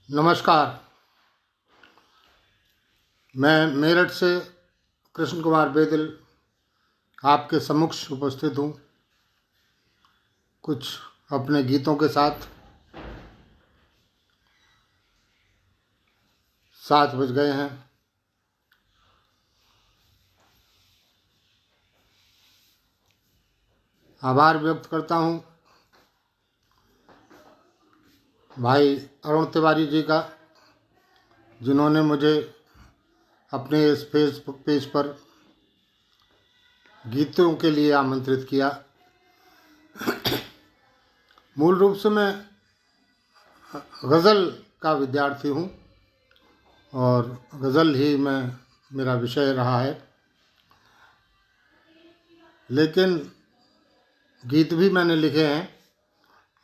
नमस्कार। मैं मेरठ से कृष्ण कुमार बेदिल आपके समक्ष उपस्थित हूँ कुछ अपने गीतों के साथ। 7 बज गए हैं। आभार व्यक्त करता हूँ भाई अरुण तिवारी जी का, जिन्होंने मुझे अपने इस फेसबुक पेज पर गीतों के लिए आमंत्रित किया। मूल रूप से मैं गज़ल का विद्यार्थी हूँ और गज़ल ही मेरा विषय रहा है, लेकिन गीत भी मैंने लिखे हैं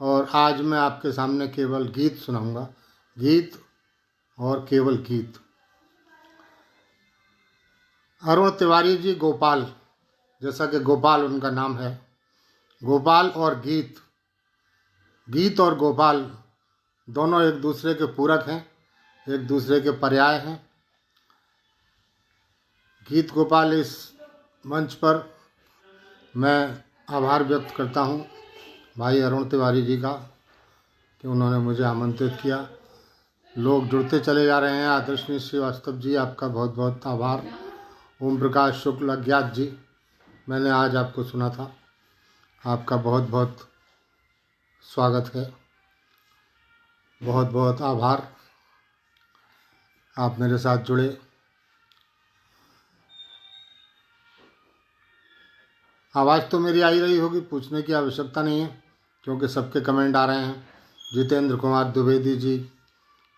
और आज मैं आपके सामने केवल गीत सुनाऊंगा। गीत और केवल गीत। अरुण तिवारी जी गोपाल, जैसा कि गोपाल उनका नाम है। गोपाल और गीत, गीत और गोपाल दोनों एक दूसरे के पूरक हैं, एक दूसरे के पर्याय हैं। गीत गोपाल इस मंच पर मैं आभार व्यक्त करता हूँ भाई अरुण तिवारी जी का कि उन्होंने मुझे आमंत्रित किया। लोग जुड़ते चले जा रहे हैं। आदर्शनी श्रीवास्तव जी, आपका बहुत बहुत आभार। ओम प्रकाश शुक्ल अज्ञात जी, मैंने आज आपको सुना था, आपका बहुत बहुत स्वागत है। बहुत बहुत आभार, आप मेरे साथ जुड़े। आवाज़ तो मेरी आ ही रही होगी, पूछने की आवश्यकता नहीं है क्योंकि सबके कमेंट आ रहे हैं। जितेंद्र कुमार द्विवेदी जी,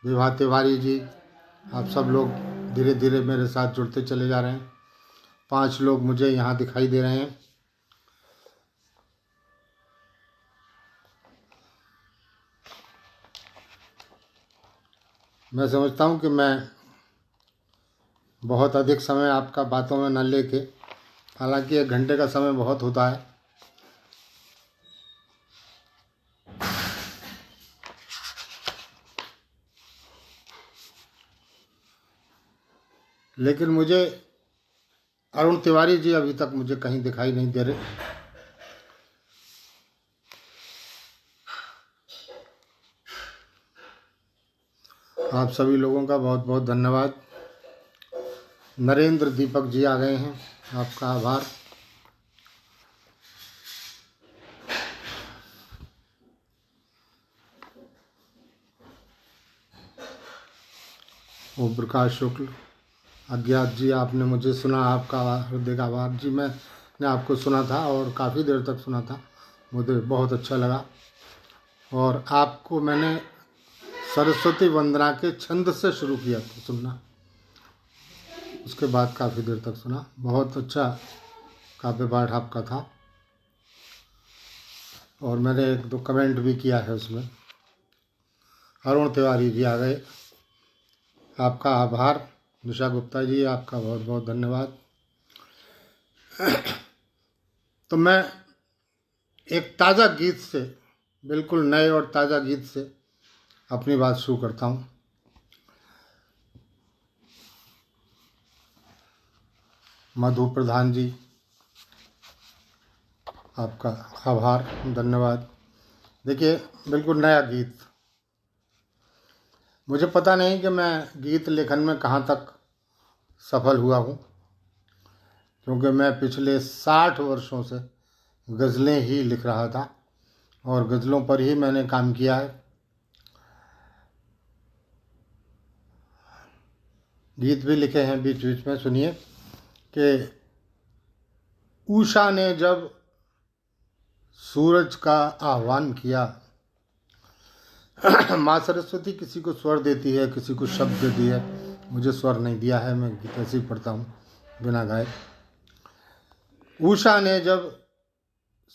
विभा तिवारी जी, आप सब लोग धीरे धीरे मेरे साथ जुड़ते चले जा रहे हैं। 5 लोग मुझे यहाँ दिखाई दे रहे हैं। मैं समझता हूँ कि मैं बहुत अधिक समय आपका बातों में न लेके, हालांकि 1 घंटे का समय बहुत होता है, लेकिन मुझे अरुण तिवारी जी अभी तक मुझे कहीं दिखाई नहीं दे रहे। आप सभी लोगों का बहुत बहुत धन्यवाद। नरेंद्र दीपक जी आ गए हैं, आपका आभार। ओम प्रकाश शुक्ल अज्ञात जी, आपने मुझे सुना, आपका हृदय का आभार जी। मैंने आपको सुना था और काफ़ी देर तक सुना था, मुझे बहुत अच्छा लगा। और आपको मैंने सरस्वती वंदना के छंद से शुरू किया था सुनना, उसके बाद काफ़ी देर तक सुना। बहुत अच्छा काव्य पाठ आपका था और मैंने 1-2 कमेंट भी किया है उसमें। अरुण तिवारी जी आ गए, आपका आभार। निशा गुप्ता जी, आपका बहुत बहुत धन्यवाद। तो मैं एक ताज़ा गीत से, बिल्कुल नए और ताज़ा गीत से अपनी बात शुरू करता हूँ। मधु प्रधान जी, आपका आभार, धन्यवाद। देखिए, बिल्कुल नया गीत। मुझे पता नहीं कि मैं गीत लेखन में कहाँ तक सफल हुआ हूँ, क्योंकि मैं पिछले 60 वर्षों से गज़लें ही लिख रहा था और गज़लों पर ही मैंने काम किया है। गीत भी लिखे हैं बीच बीच में। सुनिए कि उषा ने जब सूरज का आह्वान किया। माँ सरस्वती किसी को स्वर देती है, किसी को शब्द देती है, मुझे स्वर नहीं दिया है, मैं गीत ऐसे ही पढ़ता हूँ बिना गाए। उषा ने जब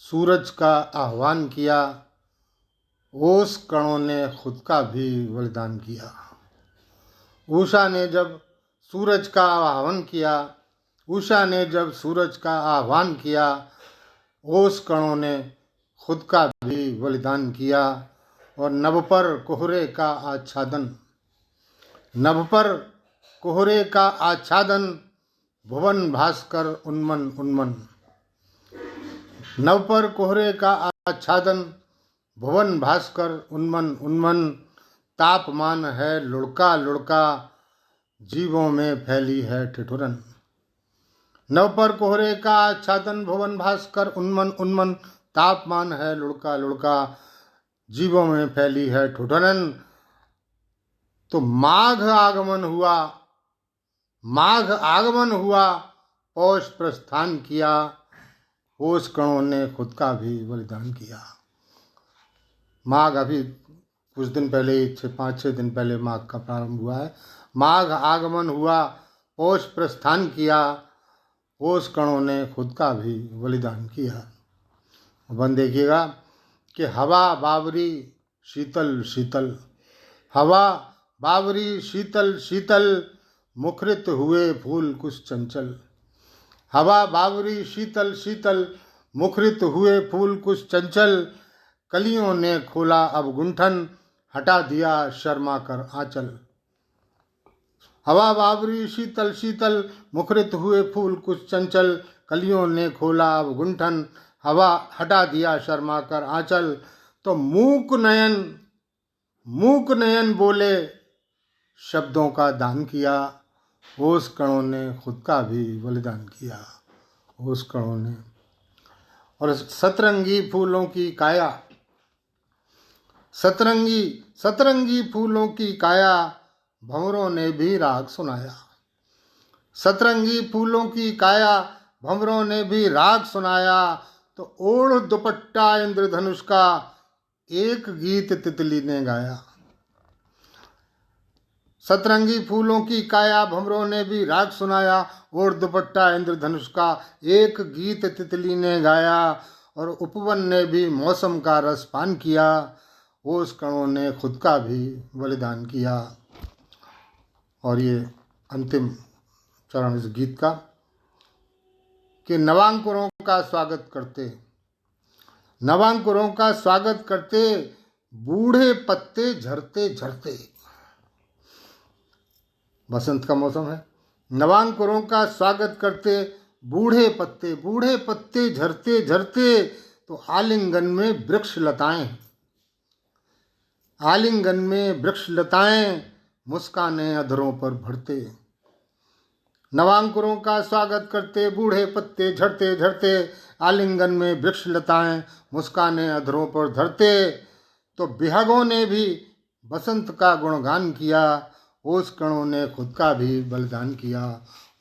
सूरज का आह्वान किया, ओस कणों ने खुद का भी बलिदान किया। उषा ने जब सूरज का आह्वान किया, उषा ने जब सूरज का आह्वान किया, ओस कणों ने खुद का भी बलिदान किया। और नभ पर कोहरे का आच्छादन नभ पर कोहरे का आच्छादन, भुवन भास्कर उन्मन उन्मन। नभ पर कोहरे का आच्छादन, भुवन भास्कर उन्मन उन्मन। तापमान है लुढ़का लुढ़का, जीवों में फैली है ठिठुरन। नभ पर कोहरे का आच्छादन, भुवन भास्कर उन्मन उन्मन। तापमान है लुढ़का लुढ़का, जीवों में फैली है ठिठुरन। तो माघ आगमन हुआ, माघ आगमन हुआ, पौष प्रस्थान किया, ओस कणों ने खुद का भी बलिदान किया। माघ अभी कुछ दिन पहले, 5-6 दिन पहले माघ का प्रारंभ हुआ है। माघ आगमन हुआ, पौष प्रस्थान किया, ओस कणों ने खुद का भी बलिदान किया। बन देखिएगा कि हवा बावरी शीतल शीतल, हवा बावरी शीतल शीतल, मुखरित हुए फूल कुछ चंचल। हवा बावरी शीतल शीतल, मुखरित हुए फूल कुछ चंचल। कलियों ने खोला अब गुंठन, हटा दिया शर्मा कर आंचल। हवा बावरी शीतल शीतल, मुखरित हुए फूल कुछ चंचल। कलियों ने खोला अब गुंठन, हवा हटा दिया शर्मा कर आंचल। तो मूक नयन बोले, शब्दों का दान किया, ओस कणों ने खुद का भी बलिदान किया। ओस कणों ने। और सतरंगी फूलों की काया, सतरंगी फूलों की काया, भंवरों ने भी राग सुनाया। सतरंगी फूलों की काया, भंवरों ने भी राग सुनाया। तो ओढ़ दुपट्टा इंद्रधनुष का, एक गीत तितली ने गाया। सतरंगी फूलों की काया, भंवरों ने भी राग सुनाया। ओढ़ दुपट्टा इंद्रधनुष का, एक गीत तितली ने गाया। और उपवन ने भी मौसम का रस पान किया, ओस कणों ने खुद का भी बलिदान किया। और ये अंतिम चरण इस गीत का कि नवांकुरों का स्वागत करते, नवांकुरों का स्वागत करते, बूढ़े पत्ते झरते झरते। बसंत का मौसम है। नवांकुरों का स्वागत करते, बूढ़े पत्ते झरते झरते। तो आलिंगन में वृक्ष लताएं, आलिंगन में वृक्ष लताएं, मुस्काने अधरों पर भरते। नवांकुरों का स्वागत करते, बूढ़े पत्ते झड़ते झड़ते। आलिंगन में वृक्ष लताएं, मुस्काने अधरों पर धरते। तो बिहगों ने भी बसंत का गुणगान किया, ओस कणों ने खुद का भी बलिदान किया।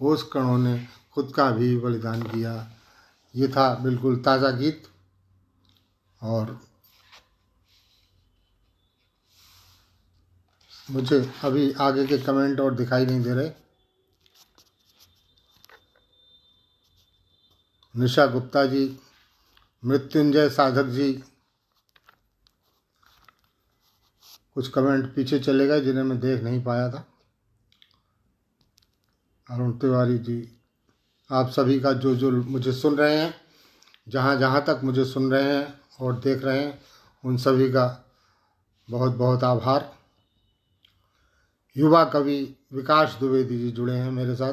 ओस कणों ने खुद का भी बलिदान किया। ये था बिल्कुल ताज़ा गीत। और मुझे अभी आगे के कमेंट और दिखाई नहीं दे रहे। निशा गुप्ता जी, मृत्युंजय साधक जी, कुछ कमेंट पीछे चले गए जिन्हें मैं देख नहीं पाया था। अरुण तिवारी जी, आप सभी का जो जो मुझे सुन रहे हैं, जहाँ तक मुझे सुन रहे हैं और देख रहे हैं, उन सभी का बहुत बहुत आभार। युवा कवि विकास द्विवेदी जी जुड़े हैं मेरे साथ,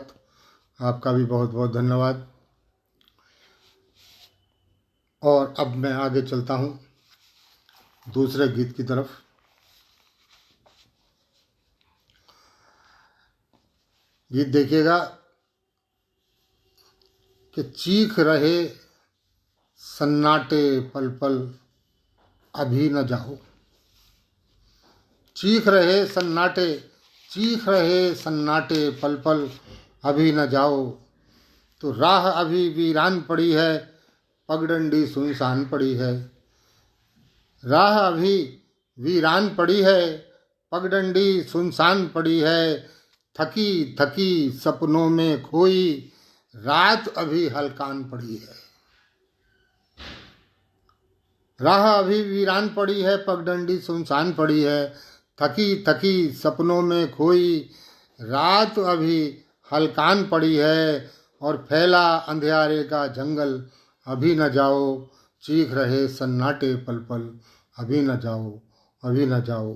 आपका भी बहुत बहुत धन्यवाद। और अब मैं आगे चलता हूँ दूसरे गीत की तरफ। गीत देखिएगा कि चीख रहे सन्नाटे पल पल, अभी न जाओ। चीख रहे सन्नाटे पल पल, अभी न जाओ। तो राह अभी वीरान पड़ी है, पगडंडी सुनसान पड़ी है। राह अभी वीरान पड़ी है, पगडंडी सुनसान पड़ी है। थकी थकी सपनों में खोई, रात अभी हलकान पड़ी है। राह अभी वीरान पड़ी है, पगडंडी सुनसान पड़ी है। थकी थकी सपनों में खोई, रात अभी हलकान पड़ी है। और फैला अंधियारे का जंगल, अभी न जाओ। चीख रहे सन्नाटे पल पल, अभी न जाओ, अभी न जाओ।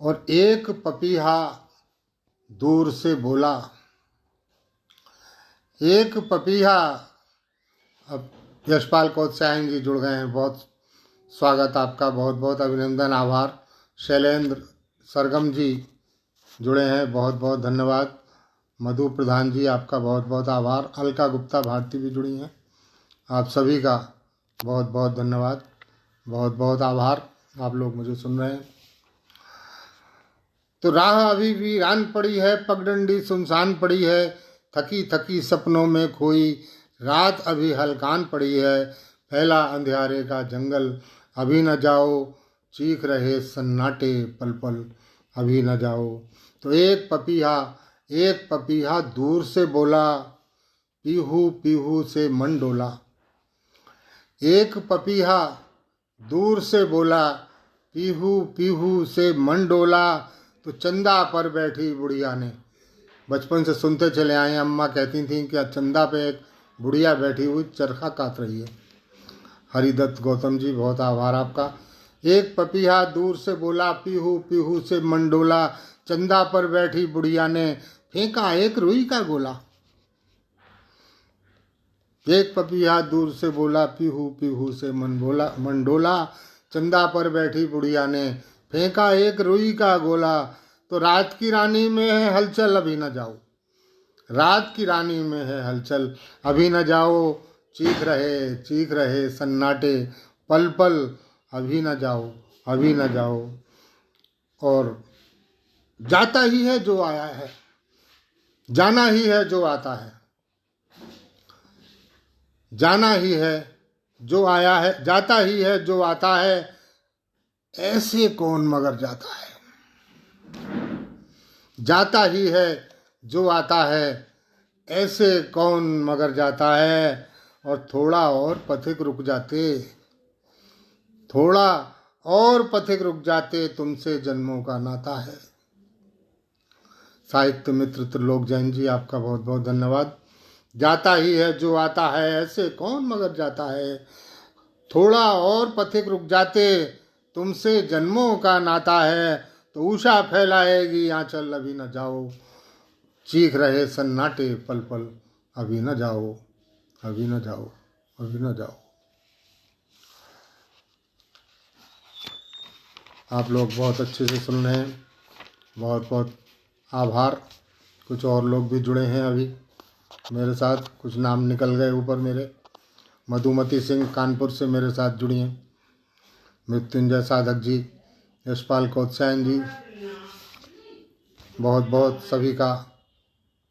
और एक पपीहा दूर से बोला। एक पपीहा। अब यशपाल कोत्सायन जी जुड़ गए हैं, बहुत स्वागत आपका, बहुत बहुत अभिनंदन, आभार। शैलेंद्र सरगम जी जुड़े हैं, बहुत बहुत धन्यवाद। मधु प्रधान जी आपका बहुत बहुत आभार। अलका गुप्ता भारती भी जुड़ी हैं, आप सभी का बहुत बहुत धन्यवाद, बहुत बहुत आभार। आप लोग मुझे सुन रहे हैं। तो राह अभी वीरान पड़ी है, पगडंडी सुनसान पड़ी है, थकी थकी सपनों में खोई, रात अभी हल्कान पड़ी है, फैला अंधियारे का जंगल, अभी न जाओ, चीख रहे सन्नाटे पल पल, अभी न जाओ। तो एक पपीहा दूर से बोला, पीहू पीहू से मन डोला। एक पपीहा दूर से बोला, पीहू पीहू से मन डोला। तो चंदा पर बैठी बुढ़िया ने, बचपन से सुनते चले आए, अम्मा कहती थी कि चंदा पे एक बुढ़िया बैठी हुई चरखा काट रही है। हरिदत्त गौतम जी बहुत आभार आपका। एक पपीहा दूर से बोला, पीहू पीहू से मन डोला, चंदा पर बैठी बुढ़िया ने फेंका एक रुई का गोला। एक पपीहा दूर से बोला, पीहू पीहू से मन डोला, चंदा पर बैठी बुढ़िया ने फेंका एक रुई का गोला। तो रात की रानी में है हलचल, अभी न जाओ, रात की रानी में है हलचल, अभी न जाओ, चीख रहे सन्नाटे पल पल, अभी न जाओ, अभी न जाओ। और जाता ही है जो आया है, जाना ही है जो आता है, जाना ही है जो आया है, जाता ही है जो आता है, ऐसे कौन मगर जाता है। जाता ही है जो आता है, ऐसे कौन मगर जाता है। और थोड़ा और पथिक रुक जाते, थोड़ा और पथिक रुक जाते, तुमसे जन्मों का नाता है। साहित्य मित्र त्रिलोक जैन जी आपका बहुत बहुत धन्यवाद। जाता ही है जो आता है, ऐसे कौन मगर जाता है, थोड़ा और पथिक रुक जाते, तुमसे जन्मों का नाता है। तो उषा फैलाएगी आंचल, अभी न जाओ, चीख रहे सन्नाटे पल पल, अभी न जाओ, अभी न जाओ, अभी न जाओ। आप लोग बहुत अच्छे से सुन रहे हैं, बहुत बहुत आभार। कुछ और लोग भी जुड़े हैं अभी मेरे साथ, कुछ नाम निकल गए ऊपर मेरे। मधुमती सिंह कानपुर से मेरे साथ जुड़ी हैं, मृत्युंजय साधक जी, यशपाल कोत्सायन जी, बहुत बहुत सभी का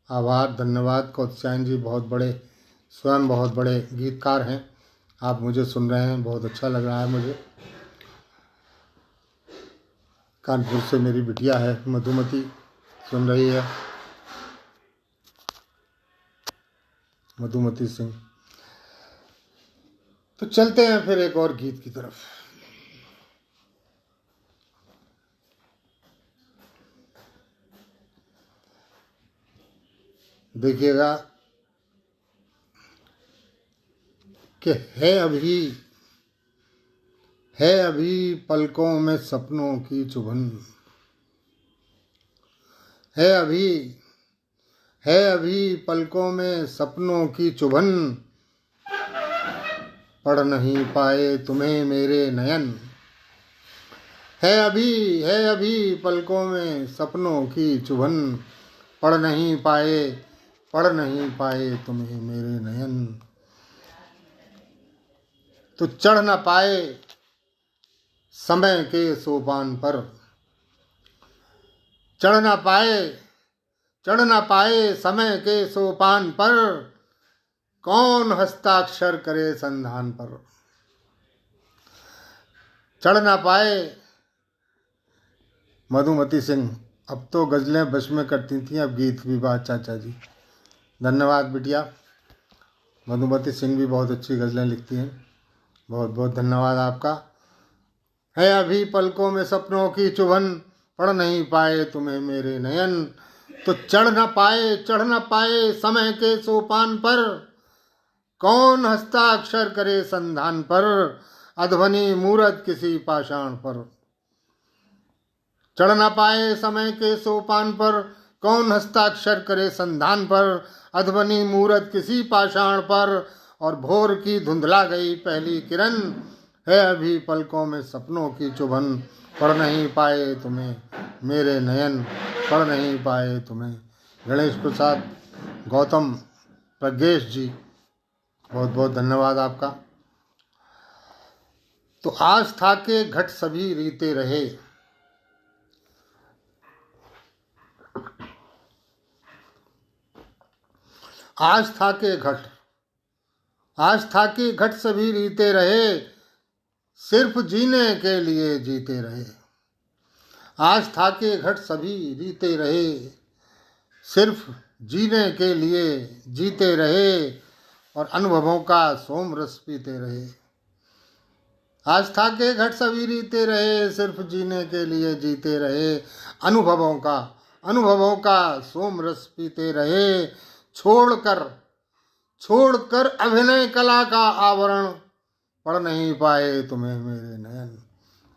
आभार, धन्यवाद। कोत्सायन जी बहुत बड़े, स्वयं बहुत बड़े गीतकार हैं, आप मुझे सुन रहे हैं, बहुत अच्छा लग रहा है मुझे। कानपुर से मेरी बिटिया है मधुमती, सुन रही है, मधुमती सिंह। तो चलते हैं फिर एक और गीत की तरफ। देखिएगा कि है अभी पलकों में सपनों की चुभन, है अभी पलकों में सपनों की चुभन, पढ़ नहीं पाए तुम्हें मेरे नयन। है अभी पलकों में सपनों की चुभन, पढ़ नहीं पाए तुम्हें मेरे नयन। तो चढ़ न पाए समय के सोपान पर, चढ़ न पाए समय के सोपान पर, कौन हस्ताक्षर करे संधान पर। चढ़ न पाए। मधुमती सिंह अब तो गज़लें बश में करती थी, अब गीत भी बात चाचा जी, धन्यवाद बिटिया। मधुमती सिंह भी बहुत अच्छी गज़लें लिखती हैं, बहुत बहुत धन्यवाद आपका। है अभी पलकों में सपनों की चुभन, पढ़ नहीं पाए तुम्हें मेरे नयन। तो चढ़ न पाए समय के सोपान पर, कौन हस्ताक्षर करे संधान पर, अध्वनि मूरत किसी पाषाण पर। चढ़ न पाए समय के सोपान पर, कौन हस्ताक्षर करे संधान पर, अधबनी मूरत किसी पाषाण पर, और भोर की धुंधला गई पहली किरण, है अभी पलकों में सपनों की चुभन, पढ़ नहीं पाए तुम्हें मेरे नयन, पढ़ नहीं पाए तुम्हें। गणेश प्रसाद गौतम प्रज्ञेश जी, बहुत बहुत धन्यवाद आपका। तो आस्था के घट सभी रीते रहे, आस्था के घट, आस्था के घट सभी रीते रहे, सिर्फ जीने के लिए जीते रहे। आस्था के घट सभी रीते रहे, सिर्फ जीने के लिए जीते रहे, और अनुभवों का सोम रस पीते रहे। आस्था के घट सभी रीते रहे, सिर्फ जीने के लिए जीते रहे, अनुभवों का सोम रस पीते रहे। छोड़कर अभिनय कला का आवरण, पढ़ नहीं पाए तुम्हें मेरे नयन,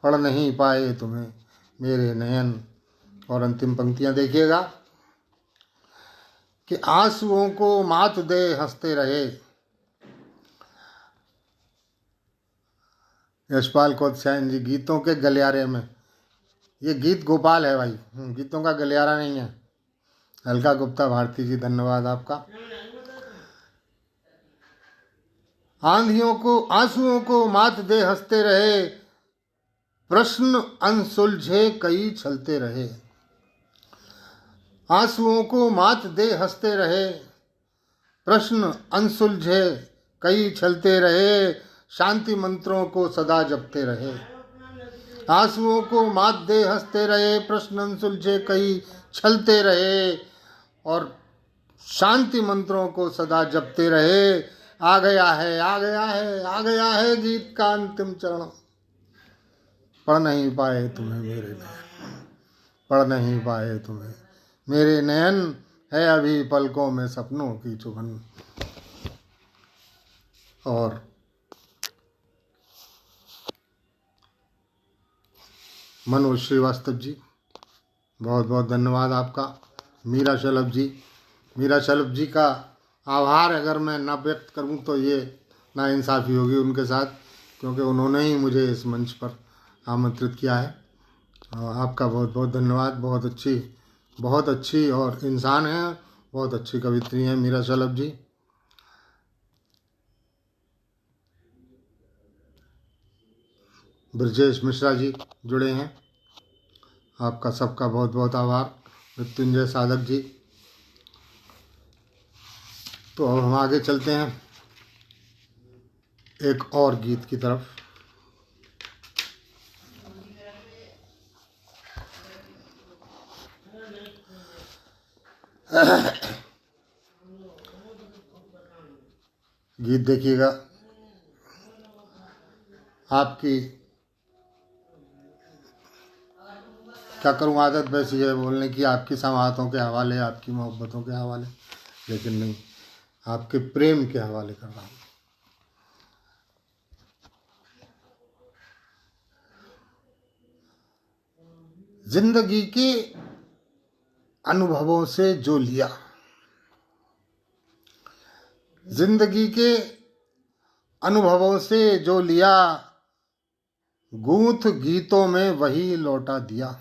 पढ़ नहीं पाए तुम्हें मेरे नयन। और अंतिम पंक्तियां देखिएगा कि आंसुओं को मात दे हंसते रहे। यशपाल कोत्स्यायन जी, गीतों के गलियारे में, ये गीत गोपाल है भाई, गीतों का गलियारा नहीं है। अलका गुप्ता भारती जी, धन्यवाद आपका। आंसुओं को मात दे हंसते रहे, प्रश्न अनसुलझे कई छलते रहे। आंसुओं को मात दे हंसते रहे, प्रश्न अनसुलझे कई छलते रहे, शांति मंत्रों को सदा जपते रहे। आंसुओं को मात दे हंसते रहे, प्रश्न अनसुलझे कई छलते रहे, और शांति मंत्रों को सदा जपते रहे। आ गया है गीत का अंतिम चरण, पढ़ नहीं पाए तुम्हें मेरे नयन, पढ़ नहीं पाए तुम्हें मेरे नयन, है अभी पलकों में सपनों की चुभन। और मनोज श्रीवास्तव जी, बहुत बहुत धन्यवाद आपका। मीरा शलभ जी का आभार अगर मैं ना व्यक्त करूं तो ये नाइंसाफ़ी होगी उनके साथ, क्योंकि उन्होंने ही मुझे इस मंच पर आमंत्रित किया है। और आपका बहुत बहुत धन्यवाद। बहुत अच्छी और इंसान है, बहुत अच्छी कवित्री हैं मीरा शलभ जी। ब्रजेश मिश्रा जी जुड़े हैं, आपका सबका बहुत बहुत आभार। मृत्युंजय साधक जी। तो अब हम आगे चलते हैं एक और गीत की तरफ। गीत देखिएगा, आपकी क्या करूं, आदत वैसी है बोलने की, आपकी समाहतों के हवाले, आपकी मोहब्बतों के हवाले, लेकिन नहीं, आपके प्रेम के हवाले कर रहा हूं। जिंदगी के अनुभवों से जो लिया, जिंदगी के अनुभवों से जो लिया, गूंथ गीतों में वही लौटा दिया।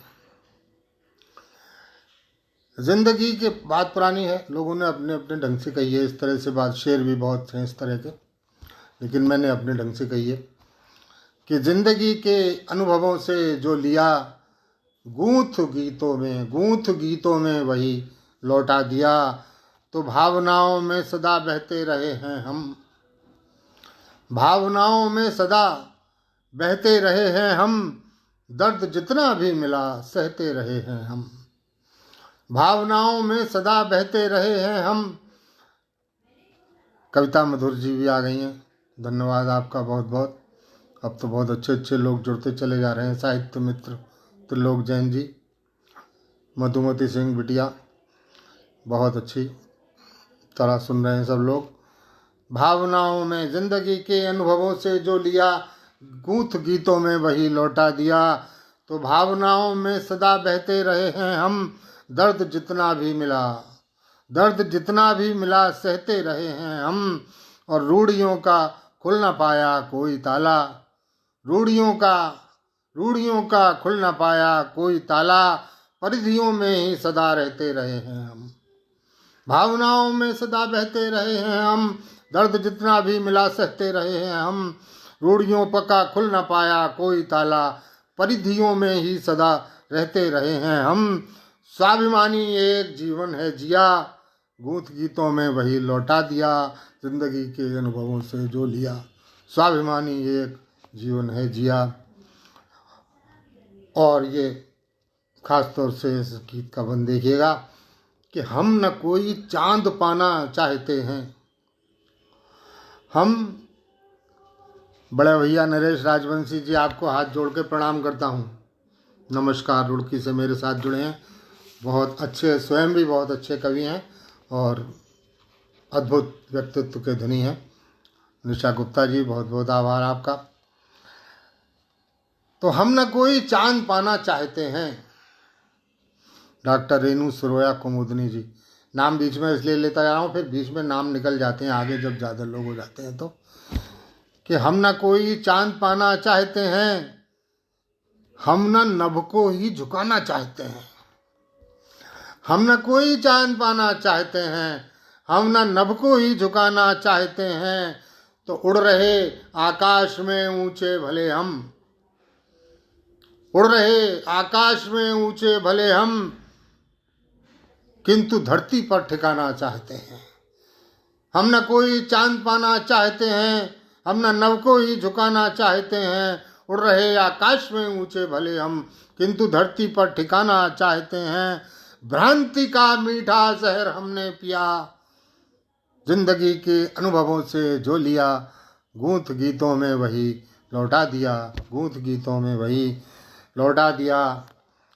जिंदगी के बात पुरानी है, लोगों ने अपने अपने ढंग से कही है, इस तरह से बात, शेर भी बहुत हैं इस तरह के, लेकिन मैंने अपने ढंग से कही है कि जिंदगी के अनुभवों से जो लिया, गूंथ गीतों में वही लौटा दिया। तो भावनाओं में सदा बहते रहे हैं हम, भावनाओं में सदा बहते रहे हैं हम, दर्द जितना भी मिला सहते रहे हैं हम, भावनाओं में सदा बहते रहे हैं हम। कविता मधुर जी भी आ गई हैं, धन्यवाद आपका बहुत बहुत। अब तो बहुत अच्छे अच्छे लोग जुड़ते चले जा रहे हैं। साहित्य मित्र त्रिलोक जैन जी, मधुमती सिंह बिटिया, बहुत अच्छी तरह सुन रहे हैं सब लोग। भावनाओं में, जिंदगी के अनुभवों से जो लिया, गूंथ गीतों में वही लौटा दिया। तो भावनाओं में सदा बहते रहे हैं हम। दर्द जितना भी मिला, दर्द जितना भी मिला सहते रहे हैं हम। और रूढ़ियों का खुल न पाया कोई ताला, रूढ़ियों का खुल न पाया कोई ताला। परिधियों में ही सदा रहते रहे हैं हम। भावनाओं में सदा बहते रहे हैं हम। दर्द जितना भी मिला सहते रहे हैं हम। रूढ़ियों का खुल न पाया कोई ताला। परिधियों में ही सदा रहते रहे हैं हम। स्वाभिमानी एक जीवन है जिया, गूंथ गीतों में वही लौटा दिया। जिंदगी के अनुभवों से जो लिया। स्वाभिमानी एक जीवन है जिया। और ये खास तौर से इस गीत का बंद देखिएगा कि हम न कोई चांद पाना चाहते हैं। हम बड़े भैया नरेश राजवंशी जी, आपको हाथ जोड़ के प्रणाम करता हूँ। नमस्कार। रुड़की से मेरे साथ जुड़े हैं, बहुत अच्छे, स्वयं भी बहुत अच्छे कवि हैं और अद्भुत व्यक्तित्व के धनी हैं। निशा गुप्ता जी, बहुत बहुत आभार आपका। तो हम न कोई चांद पाना चाहते हैं। डॉक्टर रेणु सुरोया कुमुदनी जी, नाम बीच में इसलिए लेता जा रहा हूँ, फिर बीच में नाम निकल जाते हैं आगे जब ज़्यादा लोग हो जाते हैं तो। कि हम न कोई चांद पाना चाहते हैं, हम न नभ को ही झुकाना चाहते हैं। हम न कोई चांद पाना चाहते हैं, हम न नभ को ही झुकाना चाहते हैं। तो उड़ रहे आकाश में ऊंचे भले हम, उड़ रहे आकाश में ऊंचे भले हम, किंतु धरती पर ठिकाना चाहते हैं। हम न कोई चांद पाना चाहते हैं, हम न नभ को ही झुकाना चाहते हैं। उड़ रहे आकाश में ऊंचे भले हम, किंतु धरती पर ठिकाना चाहते हैं। भ्रांति का मीठा जहर हमने पिया, जिंदगी के अनुभवों से जो लिया। गूंथ गीतों में वही लौटा दिया, गूंथ गीतों में वही लौटा दिया।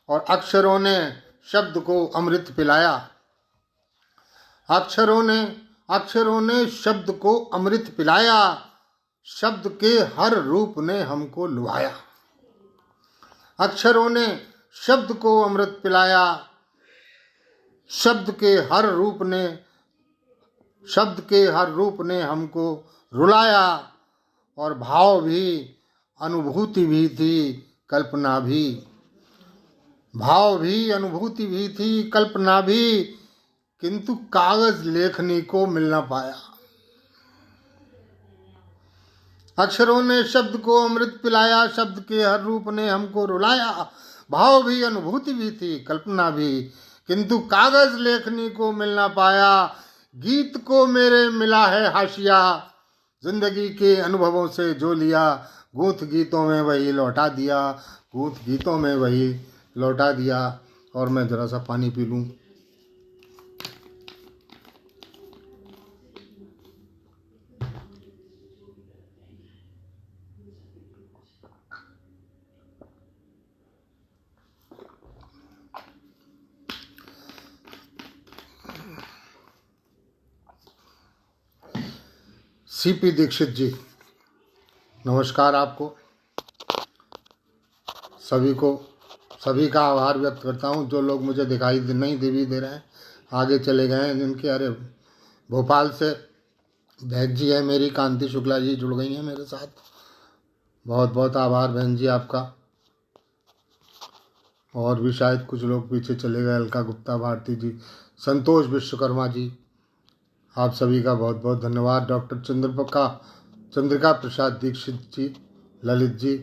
और अक्षरों ने शब्द को अमृत पिलाया, अक्षरों ने शब्द को अमृत पिलाया। शब्द के हर रूप ने हमको लुभाया। अक्षरों ने शब्द को अमृत पिलाया। शब्द के हर रूप ने हमको रुलाया। और भाव भी, अनुभूति भी थी, कल्पना भी। भाव भी, अनुभूति भी थी, कल्पना भी, किंतु कागज लेखनी को मिल न पाया। अक्षरों ने शब्द को अमृत पिलाया, शब्द के हर रूप ने हमको रुलाया। भाव भी, अनुभूति भी थी, कल्पना भी, किंतु कागज लेखनी को मिल न पाया। गीत को मेरे मिला है हाशिया, जिंदगी के अनुभवों से जो लिया। गूंथ गीतों में वही लौटा दिया, गूंथ गीतों में वही लौटा दिया। और मैं जरा सा पानी पी लूँ। सीपी दीक्षित जी, नमस्कार आपको। सभी का आभार व्यक्त करता हूँ। जो लोग मुझे दिखाई नहीं दे रहे हैं, आगे चले गए हैं जिनके। अरे भोपाल से बहन जी है मेरी, कांति शुक्ला जी जुड़ गई हैं मेरे साथ। बहुत बहुत आभार बहन जी आपका। और भी शायद कुछ लोग पीछे चले गए, अलका गुप्ता भारती जी, संतोष विश्वकर्मा जी, आप सभी का बहुत बहुत धन्यवाद। डॉक्टर चंद्रिका प्रसाद दीक्षित जी, ललित जी,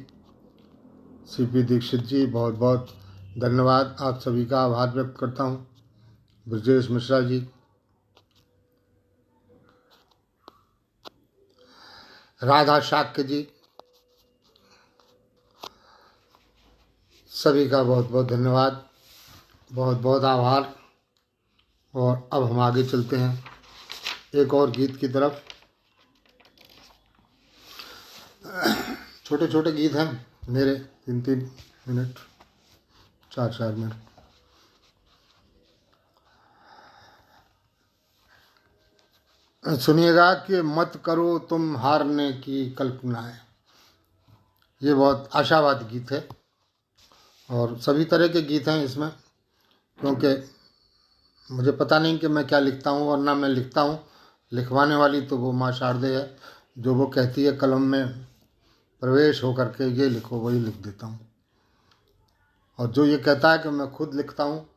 सीपी दीक्षित जी, बहुत बहुत धन्यवाद। आप सभी का आभार व्यक्त करता हूँ। ब्रजेश मिश्रा जी, राधा शाक्य जी, सभी का बहुत बहुत धन्यवाद, बहुत बहुत आभार। और अब हम आगे चलते हैं एक और गीत की तरफ। छोटे छोटे गीत हैं मेरे, 3-3 मिनट, 4-4 मिनट। सुनिएगा कि मत करो तुम हारने की कल्पनाएं। ये बहुत आशावादी गीत है और सभी तरह के गीत हैं इसमें, क्योंकि मुझे पता नहीं कि मैं क्या लिखता हूँ और ना मैं लिखता हूँ। लिखवाने वाली तो वो माँ शारदे है, जो वो कहती है कलम में प्रवेश हो करके ये लिखो, वही लिख देता हूँ। और जो ये कहता है कि मैं खुद लिखता हूँ,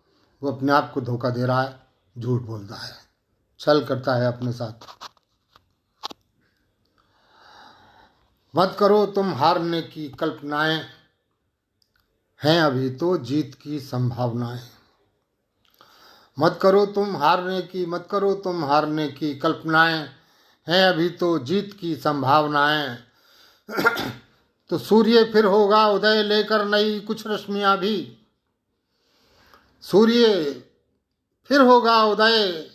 वो अपने आप को धोखा दे रहा है, झूठ बोलता है, छल करता है अपने साथ। मत करो तुम हारने की कल्पनाएं, हैं अभी तो जीत की संभावनाएं। मत करो तुम हारने की कल्पनाएं, हैं अभी तो जीत की संभावनाएं। तो सूर्य फिर होगा उदय लेकर नई कुछ रश्मियां भी। सूर्य फिर होगा उदय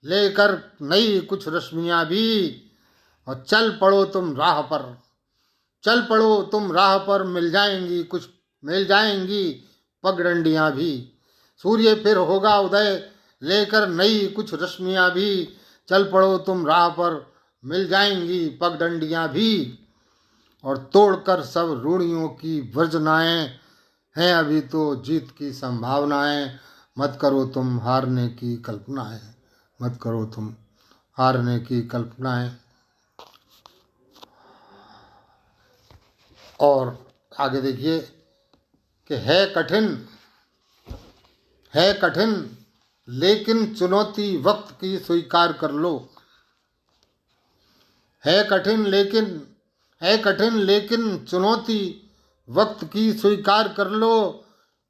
लेकर नई कुछ रश्मियां भी। और चल पड़ो तुम राह पर मिल जाएंगी पगडंडियां भी। सूर्य फिर होगा उदय लेकर नई कुछ रश्मियां भी। चल पड़ो तुम राह पर मिल जाएंगी पगडंडियां भी। और तोड़कर सब रूढ़ियों की वर्जनाएं, हैं अभी तो जीत की संभावनाएं। मत करो तुम हारने की कल्पनाएं, मत करो तुम हारने की कल्पनाएं। और आगे देखिए कि है कठिन लेकिन चुनौती वक्त की स्वीकार कर लो। है कठिन लेकिन चुनौती वक्त की स्वीकार कर लो।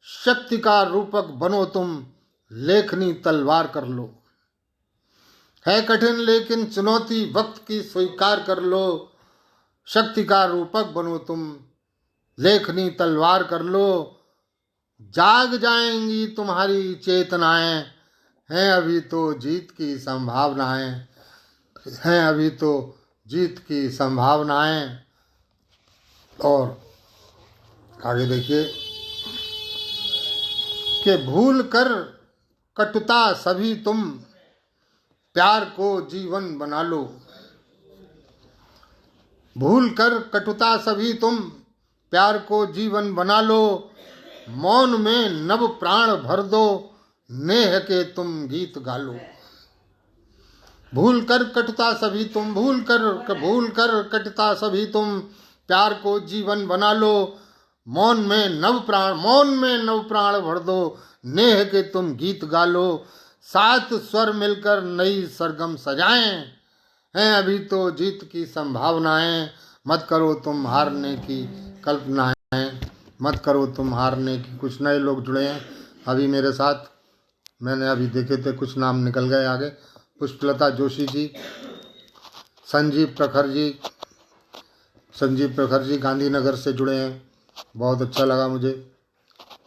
शक्ति का रूपक बनो तुम, लेखनी तलवार कर लो। है कठिन लेकिन चुनौती वक्त की स्वीकार कर लो। शक्ति का रूपक बनो तुम, लेखनी तलवार कर लो। जाग जाएंगी तुम्हारी चेतनाएं, हैं अभी तो जीत की संभावनाएं। हैं अभी तो जीत की संभावनाएं। और आगे देखिए कि भूल कर कटुता सभी तुम, प्यार को जीवन बना लो। भूल कर कटुता सभी तुम, प्यार को जीवन बना लो। मौन में नव प्राण भर दो, नेह के तुम गीत गा लो। भूल कर कटुता सभी तुम, भूल कर कटुता सभी तुम, प्यार को जीवन बना लो। मौन में नव प्राण भर दो, नेह के तुम गीत गा लो। सात स्वर मिलकर नई सरगम सजाएं, हैं अभी तो जीत की संभावनाएं। मत करो तुम हारने की कल्पनाएं, मत करो तुम हारने की। कुछ नए लोग जुड़े हैं अभी मेरे साथ, मैंने अभी देखे थे, कुछ नाम निकल गए आगे। पुष्पलता जोशी जी, संजीव प्रखर जी गांधीनगर से जुड़े हैं, बहुत अच्छा लगा मुझे।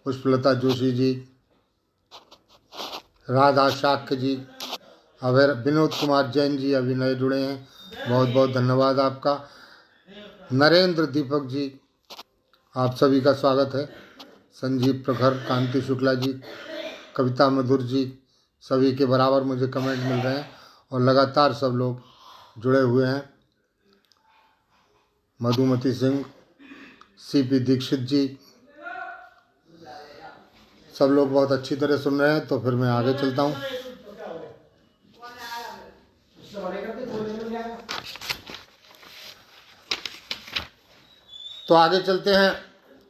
पुष्पलता जोशी जी, राधा शाक्य जी, अभय विनोद कुमार जैन जी अभी नए जुड़े हैं, बहुत बहुत धन्यवाद आपका। नरेंद्र दीपक जी, आप सभी का स्वागत है। संजीव प्रखर, कांति शुक्ला जी, कविता मधुर जी, सभी के बराबर मुझे कमेंट मिल रहे हैं और लगातार सब लोग जुड़े हुए हैं। मधुमती सिंह, सीपी दीक्षित जी, सब लोग बहुत अच्छी तरह सुन रहे हैं। तो फिर मैं आगे चलता हूँ। तो आगे चलते हैं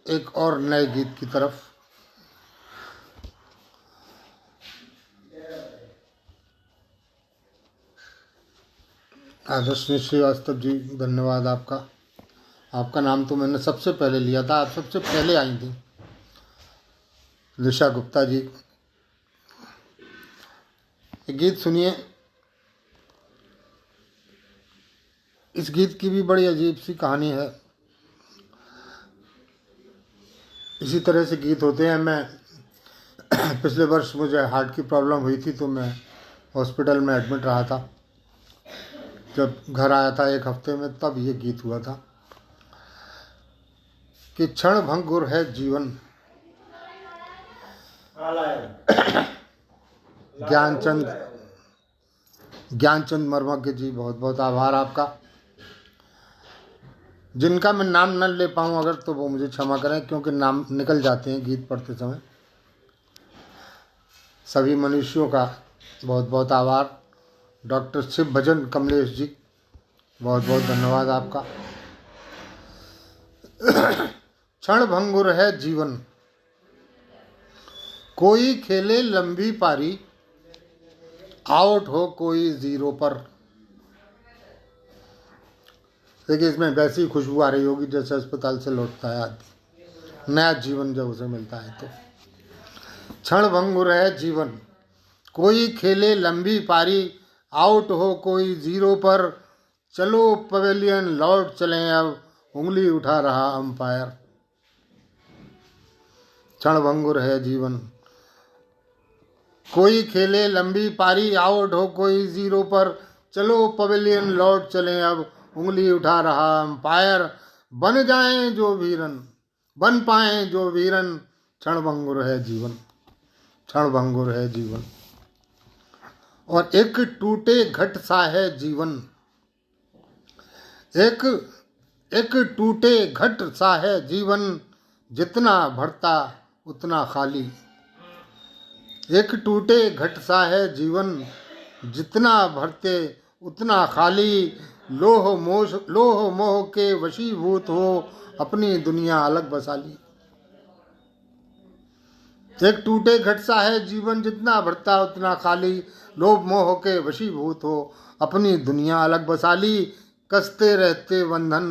एक और नए गीत की तरफ। आदर्शनी श्रीवास्तव जी, धन्यवाद आपका। आपका नाम तो मैंने सबसे पहले लिया था, आप सबसे पहले आई थी। निशा गुप्ता जी, ये गीत सुनिए। इस गीत की भी बड़ी अजीब सी कहानी है। इसी तरह से गीत होते हैं। मैं पिछले वर्ष मुझे हार्ट की प्रॉब्लम हुई थी, तो मैं हॉस्पिटल में एडमिट रहा था। जब घर आया था 1 हफ्ते में, तब ये गीत हुआ था कि क्षण भंगुर है जीवन। ज्ञानचंद मर्मज्ञ जी, बहुत बहुत आभार आपका। जिनका मैं नाम न ले पाऊँ अगर, तो वो मुझे क्षमा करें, क्योंकि नाम निकल जाते हैं गीत पढ़ते समय। सभी मनुष्यों का बहुत बहुत आभार। डॉक्टर शिव भजन कमलेश जी, बहुत बहुत धन्यवाद आपका। क्षण भंगुर है जीवन, कोई खेले लंबी पारी, आउट हो कोई जीरो पर। देखिए, इसमें वैसी खुशबू आ रही होगी जैसे अस्पताल से लौटता है आदमी, नया जीवन जब उसे मिलता है तो। क्षण भंगुर है जीवन, कोई खेले लंबी पारी, आउट हो कोई जीरो पर। चलो पवेलियन लौट चलें अब, उंगली उठा रहा अंपायर। क्षण भंगुर है जीवन, कोई खेले लंबी पारी, आउट हो कोई जीरो पर। चलो पवेलियन लौट चलें अब, उंगली उठा रहा अंपायर। बन जाएं जो वीरन, बन पाएं जो वीरन। क्षण भंगुर है जीवन, क्षण भंगुर है जीवन। और एक टूटे घट सा है जीवन, एक टूटे घट सा है जीवन। जितना भरता उतना खाली। एक टूटे घट सा है जीवन, जितना भरते उतना खाली। लोह मोह के वशीभूत हो, अपनी दुनिया अलग बसा ली। एक टूटे घट सा है जीवन, जितना भरता उतना खाली। लोभ मोह के वशीभूत हो, अपनी दुनिया अलग बसा ली। कसते रहते बंधन,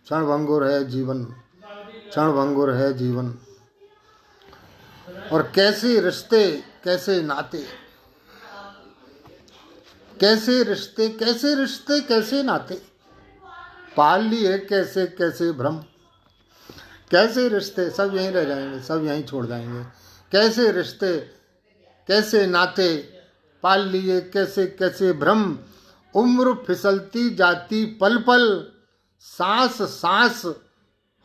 क्षण भंगुर है जीवन, क्षण भंगुर है जीवन। और कैसे रिश्ते कैसे नाते, कैसे रिश्ते कैसे रिश्ते कैसे नाते, पाल लिए कैसे कैसे भ्रम। कैसे रिश्ते, सब यहीं रह जाएंगे, सब यहीं छोड़ जाएंगे। कैसे रिश्ते कैसे नाते, पाल लिए कैसे कैसे भ्रम। उम्र फिसलती जाती पल पल, सांस सांस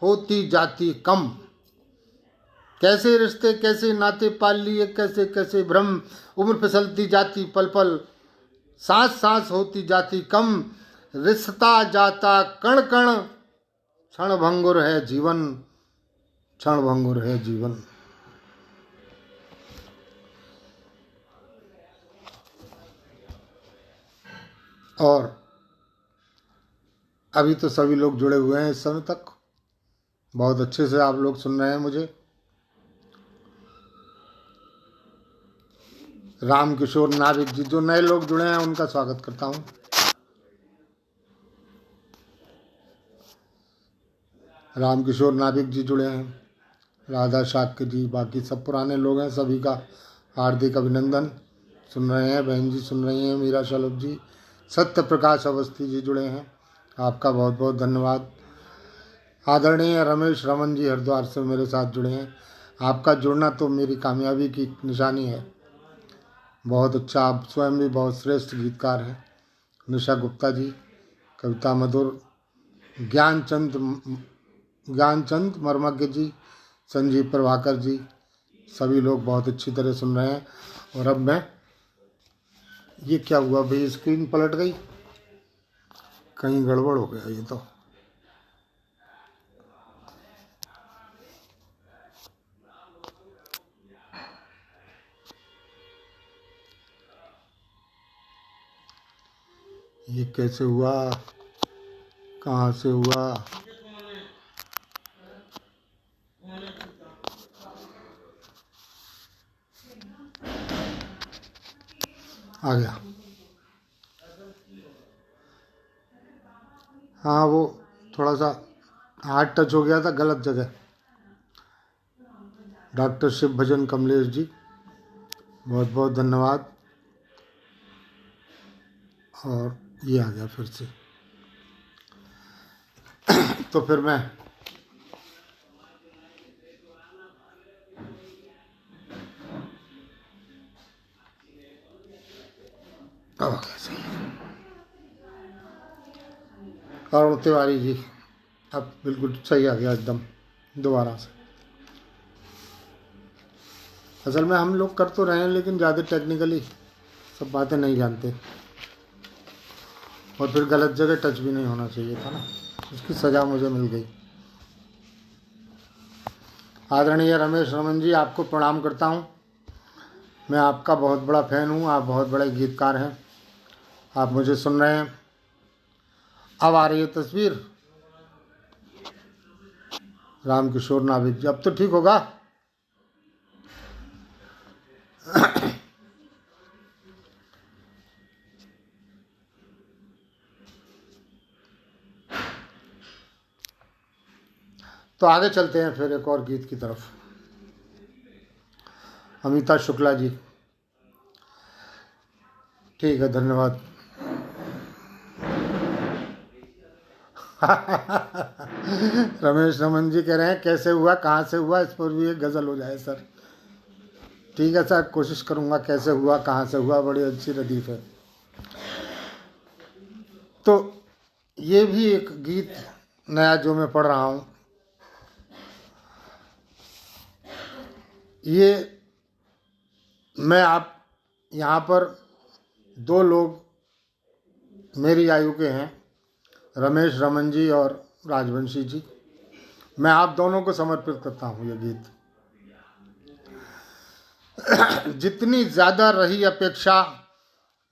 होती जाती कम। कैसे रिश्ते कैसे नाते, पाल लिए कैसे कैसे भ्रम। उम्र फिसलती जाती पल पल, सांस सांस होती जाती कम। रिश्ता जाता कण कण, क्षण भंगुर है जीवन, क्षण भंगुर है जीवन। और अभी तो सभी लोग जुड़े हुए हैं इस समय तक, बहुत अच्छे से आप लोग सुन रहे हैं मुझे। राम किशोर नाविक जी, जो नए लोग जुड़े हैं उनका स्वागत करता हूँ। राम किशोर नाविक जी जुड़े हैं, राधा शाक्य जी, बाकी सब पुराने लोग हैं, सभी का हार्दिक अभिनंदन। सुन रहे हैं बहन जी, सुन रही हैं मीरा शलभ जी, सत्य प्रकाश अवस्थी जी जुड़े हैं, आपका बहुत बहुत धन्यवाद। आदरणीय रमेश रमन जी हरिद्वार से मेरे साथ जुड़े हैं, आपका जुड़ना तो मेरी कामयाबी की निशानी है। बहुत अच्छा, आप स्वयं भी बहुत श्रेष्ठ गीतकार हैं। निशा गुप्ता जी, कविता मधुर, ज्ञानचंद मर्मज्ञ जी, संजीव प्रभाकर जी, सभी लोग बहुत अच्छी तरह सुन रहे हैं। और अब मैं, ये क्या हुआ भाई, स्क्रीन पलट गई, कहीं गड़बड़ हो गया ये तो। ये कैसे हुआ, कहाँ से हुआ? आ गया। हाँ, वो थोड़ा सा हाथ टच हो गया था गलत जगह। डॉक्टर शिव भजन कमलेश जी, बहुत बहुत धन्यवाद। और ये आ गया फिर से। तो फिर मैं अरुण तिवारी जी, अब बिल्कुल सही आ गया एकदम दोबारा से। असल में हम लोग कर तो रहे हैं, लेकिन ज़्यादा टेक्निकली सब बातें नहीं जानते, और फिर गलत जगह टच भी नहीं होना चाहिए था ना। उसकी सज़ा मुझे मिल गई। आदरणीय रमेश रमन जी, आपको प्रणाम करता हूँ। मैं आपका बहुत बड़ा फ़ैन हूँ, आप बहुत बड़े गीतकार हैं। आप मुझे सुन रहे हैं। अब आ रही है तस्वीर रामकिशोर नाविक जी। अब तो ठीक होगा। तो आगे चलते हैं फिर एक और गीत की तरफ। अमिता शुक्ला जी, ठीक है, धन्यवाद। रमेश रमन जी कह रहे हैं कैसे हुआ, कहाँ से हुआ, इस पर भी एक गज़ल हो जाए सर। ठीक है सर, कोशिश करूँगा। कैसे हुआ, कहाँ से हुआ, बड़ी अच्छी रदीफ है। तो ये भी एक गीत नया जो मैं पढ़ रहा हूँ, ये मैं आप यहाँ पर दो लोग मेरी आयु के हैं, रमेश रमन जी और राजवंशी जी। मैं आप दोनों को समर्पित करता हूँ ये गीत। जितनी ज़्यादा रही अपेक्षा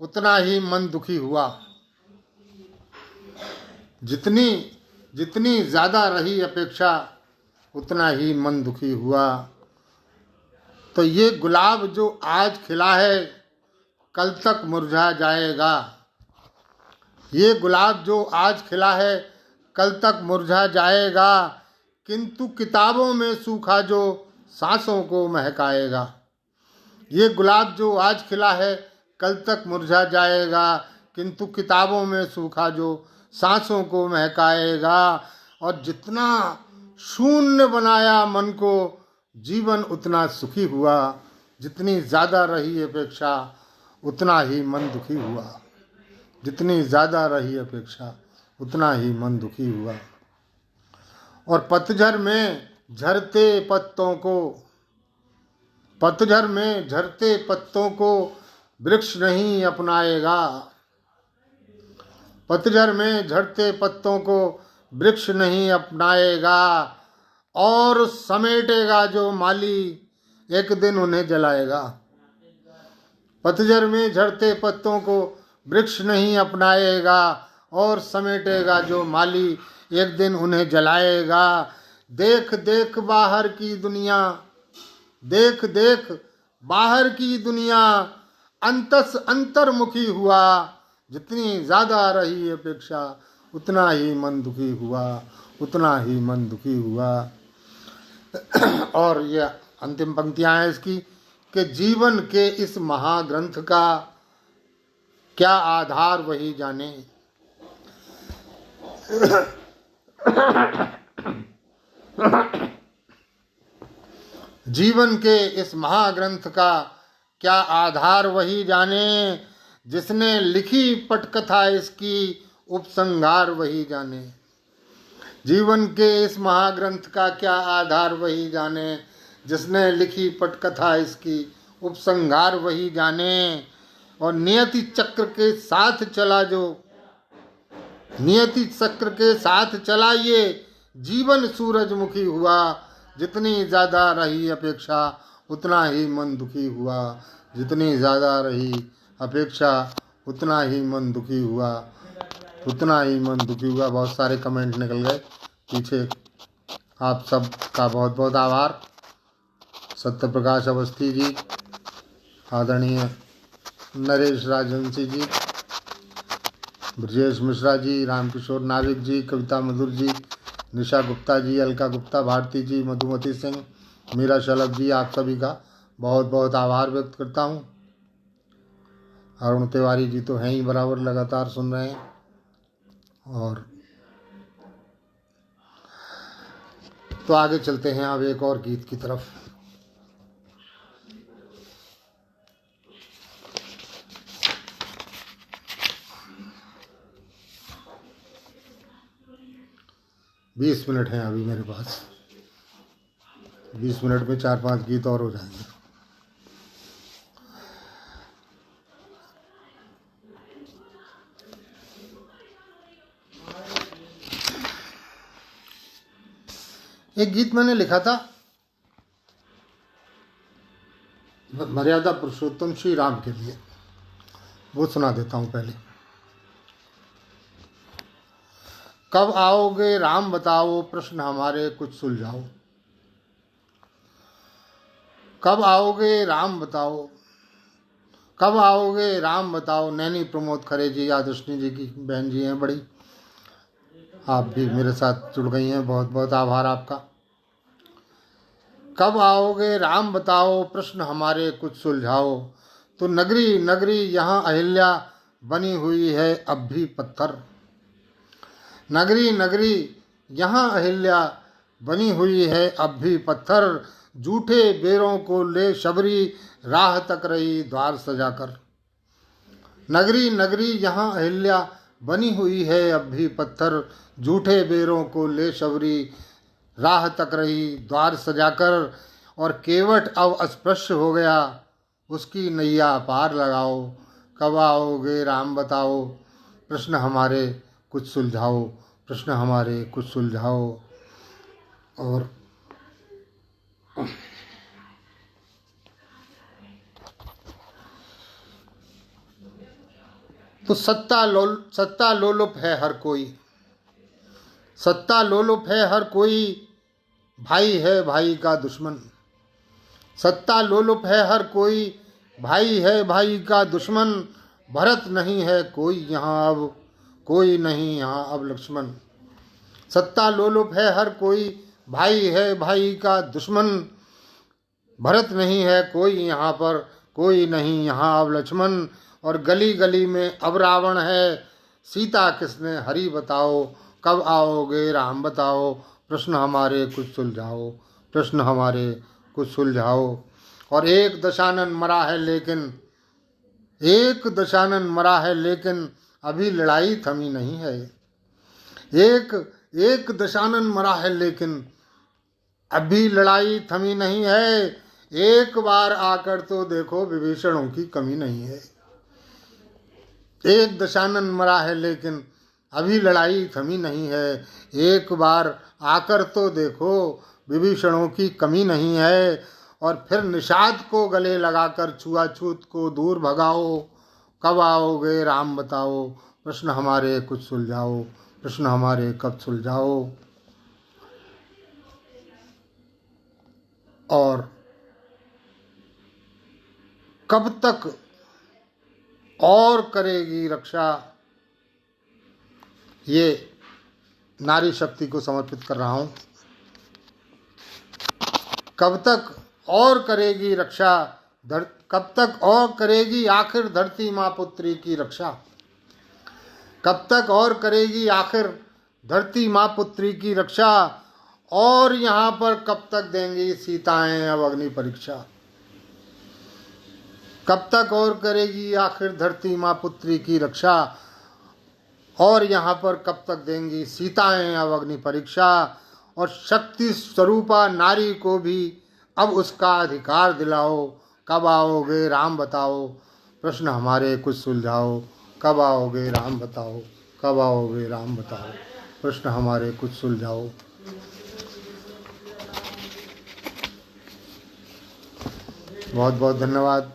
उतना ही मन दुखी हुआ। जितनी जितनी ज़्यादा रही अपेक्षा उतना ही मन दुखी हुआ। तो ये गुलाब जो आज खिला है कल तक मुरझा जाएगा। ये गुलाब जो आज खिला है कल तक मुरझा जाएगा, किंतु किताबों में सूखा जो सांसों को महकाएगा। ये गुलाब जो आज खिला है कल तक मुरझा जाएगा, किंतु किताबों में सूखा जो सांसों को महकाएगा। और जितना शून्य बनाया मन को जीवन उतना सुखी हुआ। जितनी ज़्यादा रही अपेक्षा उतना ही मन दुखी हुआ। जितनी ज़्यादा रही अपेक्षा उतना ही मन दुखी हुआ। और पतझड़ में झरते पत्तों को, पतझड़ में झरते पत्तों को वृक्ष नहीं अपनाएगा। पतझड़ में झड़ते पत्तों को वृक्ष नहीं अपनाएगा, और समेटेगा जो माली एक दिन उन्हें जलाएगा। पतझड़ में झड़ते पत्तों को वृक्ष नहीं अपनाएगा, और समेटेगा जो माली एक दिन उन्हें जलाएगा। देख देख बाहर की दुनिया, देख देख बाहर की दुनिया अंतस अंतर्मुखी हुआ। जितनी ज़्यादा रही अपेक्षा उतना ही मन दुखी हुआ, उतना ही मन दुखी हुआ। और ये अंतिम पंक्तियां हैं इसकी कि जीवन के इस महाग्रंथ का क्या आधार वही जाने। जीवन के इस महाग्रंथ का क्या आधार वही जाने, जिसने लिखी पटकथा इसकी उपसंहार वही जाने। जीवन के इस महाग्रंथ का क्या आधार वही जाने, जिसने लिखी पटकथा इसकी उपसंहार वही जाने। और नियति चक्र के साथ चला जो, नियति चक्र के साथ चला ये जीवन सूरजमुखी हुआ। जितनी ज़्यादा रही अपेक्षा उतना ही मन दुखी हुआ। जितनी ज़्यादा रही अपेक्षा उतना ही मन दुखी हुआ, उतना ही मन दुखी हुआ। बहुत सारे कमेंट निकल गए पीछे। आप सब का बहुत बहुत आभार। सत्य प्रकाश अवस्थी जी, आदरणीय नरेश राजवंशी जी, ब्रजेश मिश्रा जी, रामकिशोर नाविक जी, कविता मधुर जी, निशा गुप्ता जी, अलका गुप्ता, भारती जी, मधुमती सिंह, मीरा शलभ जी, आप सभी का बहुत बहुत आभार व्यक्त करता हूँ। अरुण तिवारी जी तो हैं ही, बराबर लगातार सुन रहे हैं। और तो आगे चलते हैं अब एक और गीत की तरफ। बीस मिनट हैं अभी मेरे पास। 20 मिनट में 4-5 गीत और हो जाएंगे। एक गीत मैंने लिखा था मर्यादा पुरुषोत्तम श्री राम के लिए, वो सुना देता हूँ पहले। कब आओगे राम बताओ, प्रश्न हमारे कुछ सुलझाओ। कब आओगे राम बताओ, कब आओगे राम बताओ। नैनी प्रमोद खरे जी, यादृष्णि जी की बहन जी हैं बड़ी, आप भी मेरे साथ जुड़ गई हैं, बहुत बहुत आभार आपका। कब आओगे राम बताओ, प्रश्न हमारे कुछ सुलझाओ। तो नगरी नगरी यहाँ अहिल्या बनी हुई है अब भी पत्थर। नगरी नगरी यहाँ अहिल्या बनी हुई है अब भी पत्थर। झूठे बेरों को ले शबरी राह तक रही द्वार सजाकर। नगरी नगरी यहाँ अहिल्या बनी हुई है अब भी पत्थर। झूठे बेरों को ले शबरी राह तक रही द्वार सजाकर। और केवट अब अस्पृश्य हो गया, उसकी नैया पार लगाओ। कब आओगे राम बताओ, प्रश्न हमारे कुछ सुलझाओ। प्रश्न हमारे कुछ सुलझाओ। और तो सत्ता लोलुप है हर कोई, सत्ता लोलुप है हर कोई। भाई है भाई का दुश्मन। सत्ता लोलुप है हर कोई, भाई है भाई का दुश्मन। भरत नहीं है कोई यहाँ अब, कोई नहीं यहाँ अब लक्ष्मण। सत्ता लोलुप है हर कोई, भाई है भाई का दुश्मन। भरत नहीं है कोई यहाँ पर, कोई नहीं यहाँ अब लक्ष्मण। और गली गली में अब रावण है, सीता किसने हरी बताओ। कब आओगे राम बताओ, प्रश्न हमारे कुछ सुलझाओ। प्रश्न हमारे कुछ सुलझाओ। और एक दशानन मरा है लेकिन, एक दशानन मरा है लेकिन अभी लड़ाई थमी नहीं है। एक दशानन मरा है लेकिन अभी लड़ाई थमी नहीं है। एक बार आकर तो देखो विभीषणों की कमी नहीं है। एक दशानन मरा है लेकिन अभी लड़ाई थमी नहीं है। एक बार आकर तो देखो विभीषणों की कमी नहीं है। और फिर निषाद को गले लगाकर छुआछूत को दूर भगाओ। कब आओगे राम बताओ, प्रश्न हमारे कुछ सुलझाओ। प्रश्न हमारे कब सुलझाओ। और कब तक और करेगी रक्षा, ये नारी शक्ति को समर्पित कर रहा हूँ। कब तक और करेगी रक्षा, कब तक और करेगी आखिर धरती माँ पुत्री की रक्षा। कब तक और करेगी आखिर धरती माँ पुत्री की रक्षा। और यहाँ पर कब तक देंगी सीताएं अब अग्नि परीक्षा। कब तक और करेगी आखिर धरती माँ पुत्री की रक्षा। और यहाँ पर कब तक देंगी सीताएं अब अग्नि परीक्षा। और शक्ति स्वरूपा नारी को भी अब उसका अधिकार दिलाओ। कब आओगे राम बताओ, प्रश्न हमारे कुछ सुलझाओ। कब आओगे राम बताओ, कब आओगे राम बताओ, प्रश्न हमारे कुछ सुलझाओ। बहुत बहुत धन्यवाद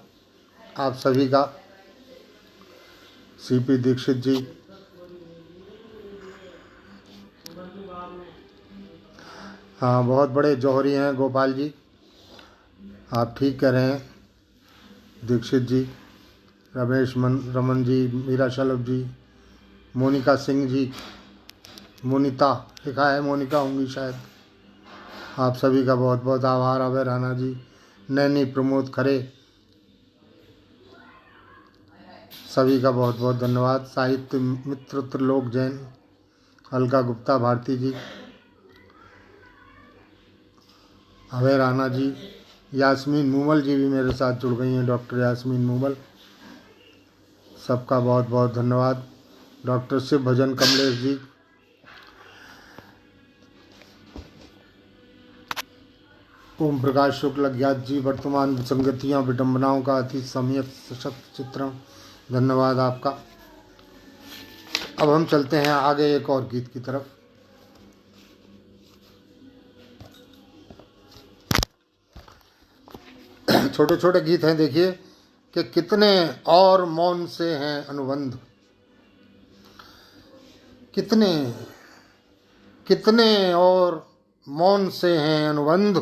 आप सभी का। सीपी दीक्षित जी, हाँ बहुत बड़े जौहरी हैं गोपाल जी, आप ठीक कह रहे हैं। दीक्षित जी, रमेश रमन जी, मीरा शलभ जी, मोनिका सिंह जी, मोनिता लिखा है, मोनिका होंगी शायद। आप सभी का बहुत बहुत आभार। अभय राणा जी, नैनी प्रमोद खरे, सभी का बहुत बहुत धन्यवाद। साहित्य मित्र त्रिलोक जैन, अलका गुप्ता भारती जी, अभय राणा जी, यास्मीन मूमल जी भी मेरे साथ जुड़ गई हैं, डॉक्टर यास्मीन मूमल, सबका बहुत बहुत धन्यवाद। डॉक्टर शिव भजन कमलेश जी, ओम प्रकाश शुक्ल अज्ञात जी, वर्तमान विसंगतियाँ विडम्बनाओं का अति सम्यक सशक्त चित्रण, धन्यवाद आपका। अब हम चलते हैं आगे एक और गीत की तरफ। छोटे छोटे गीत हैं, देखिए कि कितने और मौन से हैं अनुबंध, कितने कितने और मौन से हैं अनुबंध,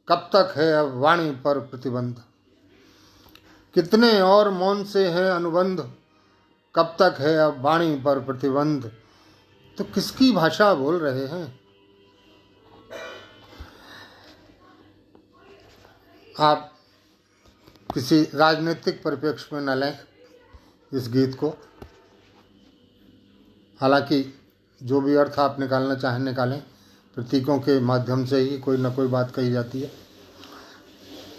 कब तक है अब वाणी पर प्रतिबंध। कितने और मौन से हैं अनुबंध, कब तक है अब वाणी पर प्रतिबंध। तो किसकी भाषा बोल रहे हैं? आप किसी राजनीतिक परिप्रेक्ष्य में न लें इस गीत को। हालांकि जो भी अर्थ आप निकालना चाहें निकालें, प्रतीकों के माध्यम से ही कोई ना कोई बात कही जाती है।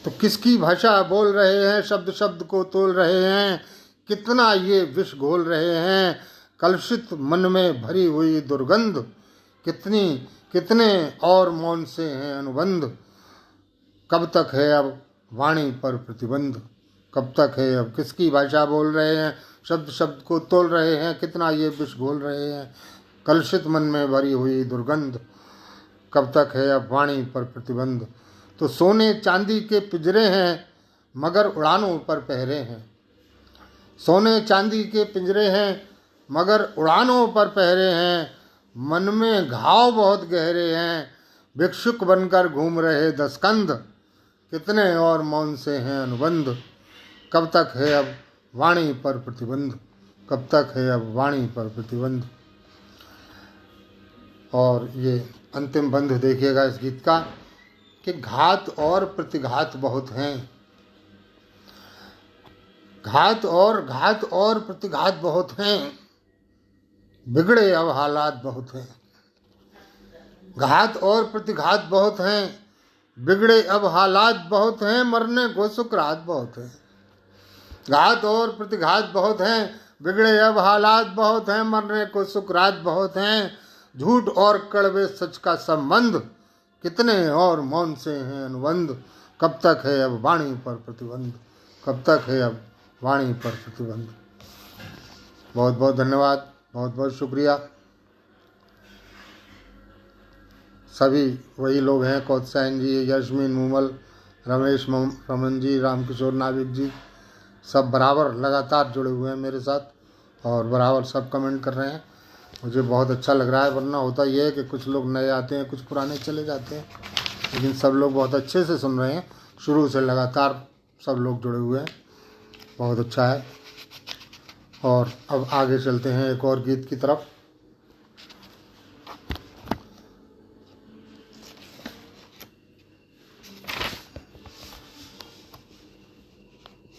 तो किसकी भाषा बोल रहे हैं, शब्द शब्द को तोल रहे हैं, कितना ये विष घोल रहे हैं, कलुषित मन में भरी हुई दुर्गंध, कितने और मौन से हैं अनुबंध, कब तक है अब वाणी पर प्रतिबंध। कब तक है अब, किसकी भाषा बोल रहे हैं, शब्द शब्द को तोल रहे हैं, कितना ये विष घोल रहे हैं, कलुषित मन में भरी हुई दुर्गंध, कब तक है अब वाणी पर प्रतिबंध। तो सोने चांदी के पिंजरे हैं मगर उड़ानों पर पहरे हैं, सोने चांदी के पिंजरे हैं मगर उड़ानों पर पहरे हैं, मन में घाव बहुत गहरे हैं, भिक्षुक बनकर घूम रहे दसकंध, कितने और मौन से हैं अनुबंध, कब तक है अब वाणी पर प्रतिबंध, कब तक है अब वाणी पर प्रतिबंध। और ये अंतिम बंध देखिएगा इस गीत का कि घात और प्रतिघात बहुत हैं, घात और प्रतिघात बहुत हैं, बिगड़े अब हालात बहुत हैं। घात और प्रतिघात बहुत हैं, बिगड़े अब हालात बहुत हैं, मरने को सुकरात बहुत हैं। घात और प्रतिघात बहुत हैं, बिगड़े अब हालात बहुत हैं, मरने को सुकरात बहुत हैं, झूठ और कड़वे सच का संबंध, कितने और मौन से हैं अनुबंध, कब तक है अब वाणी पर प्रतिबंध, कब तक है अब वाणी पर प्रतिबंध। बहुत बहुत धन्यवाद, बहुत बहुत शुक्रिया। सभी वही लोग हैं, कौत्सायन जी, यशमीन मूमल, रमेश रमन जी, रामकिशोर नाविक जी, सब बराबर लगातार जुड़े हुए हैं मेरे साथ और बराबर सब कमेंट कर रहे हैं। मुझे बहुत अच्छा लग रहा है, वरना होता ये है कि कुछ लोग नए आते हैं, कुछ पुराने चले जाते हैं, लेकिन सब लोग बहुत अच्छे से सुन रहे हैं, शुरू से लगातार सब लोग जुड़े हुए हैं, बहुत अच्छा है। और अब आगे चलते हैं एक और गीत की तरफ।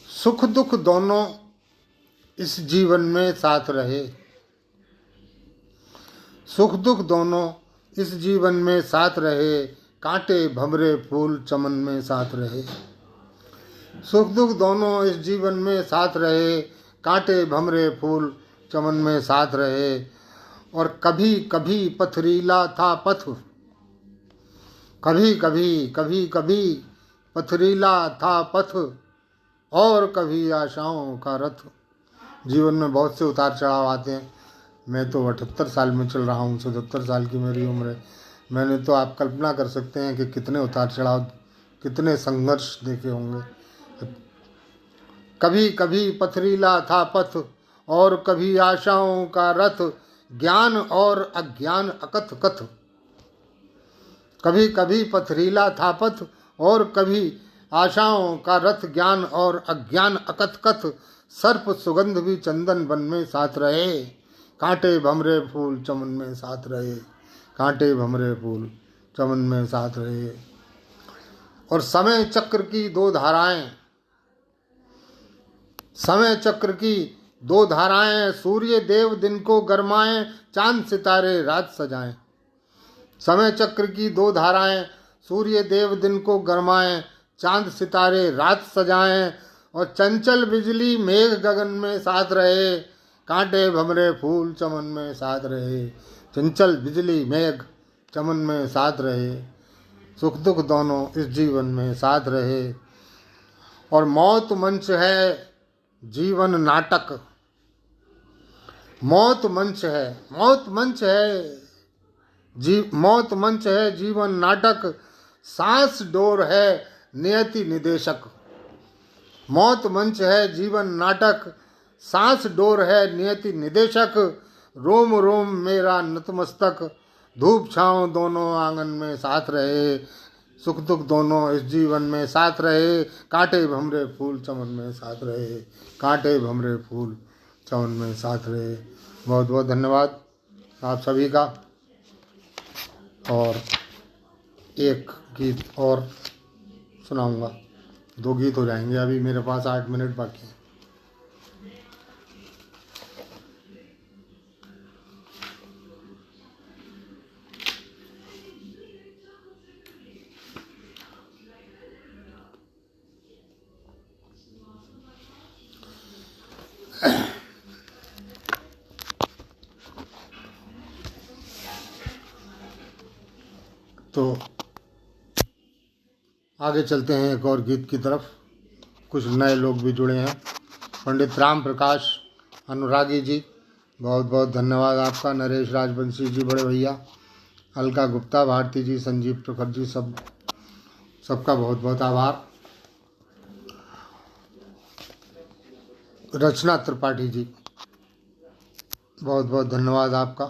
सुख दुख दोनों इस जीवन में साथ रहे, सुख दुख दोनों इस जीवन में साथ रहे, कांटे भंवरे फूल चमन में साथ रहे। सुख दुख दोनों इस जीवन में साथ रहे, कांटे भंवरे फूल चमन में साथ रहे। और कभी कभी पथरीला था पथ, कभी कभी पथरीला था पथ, और कभी आशाओं का रथ। जीवन में बहुत से उतार चढ़ाव आते हैं। मैं तो 78 साल में चल रहा हूँ, 77 साल की मेरी उम्र है। मैंने तो आप कल्पना कर सकते हैं कि कितने उतार चढ़ाव, कितने संघर्ष देखे होंगे। कभी कभी पथरीला था पथ, और कभी आशाओं का रथ, ज्ञान और अज्ञान अकथ कथ। कभी कभी पथरीला था पथ, और कभी आशाओं का रथ, ज्ञान और अज्ञान अकथ कथ। सर्प सुगंध भी चंदन वन में साथ रहे, कांटे भंवरे फूल चमन में साथ रहे, कांटे भंवरे फूल चमन में साथ रहे। और समय चक्र की दो धाराएं, समय चक्र की दो धाराएं, सूर्य देव दिन को गरमाएं, चांद सितारे रात सजाएं। समय चक्र की दो धाराएं, सूर्य देव दिन को गरमाएं, चांद सितारे रात सजाएं। और चंचल बिजली मेघ गगन में साथ रहे, कांटे भंवरे फूल चमन में साथ रहे। चंचल बिजली मेघ चमन में साथ रहे, सुख दुख दोनों इस जीवन में साथ रहे। और मौत मंच है जीवन नाटक, मौत मंच है, मौत मंच है मौत मंच है जीवन नाटक। सांस डोर है नियति निदेशक, मौत मंच है जीवन नाटक, सांस डोर है नियति निदेशक, रोम रोम मेरा नतमस्तक, धूप छाँव दोनों आंगन में साथ रहे, सुख दुख दोनों इस जीवन में साथ रहे, कांटे भमरे फूल चमन में साथ रहे, कांटे भमरे फूल चमन में साथ रहे। बहुत बहुत धन्यवाद आप सभी का। और एक गीत और सुनाऊंगा, 2 गीत हो जाएंगे, अभी मेरे पास 8 मिनट बाकी हैं। तो आगे चलते हैं एक और गीत की तरफ। कुछ नए लोग भी जुड़े हैं। पंडित राम प्रकाश अनुरागी जी, बहुत बहुत धन्यवाद आपका। नरेश राजवंशी जी बड़े भैया, अलका गुप्ता, भारती जी, संजीव प्रखर जी, सबका बहुत बहुत आभार। रचना त्रिपाठी जी, बहुत बहुत धन्यवाद आपका।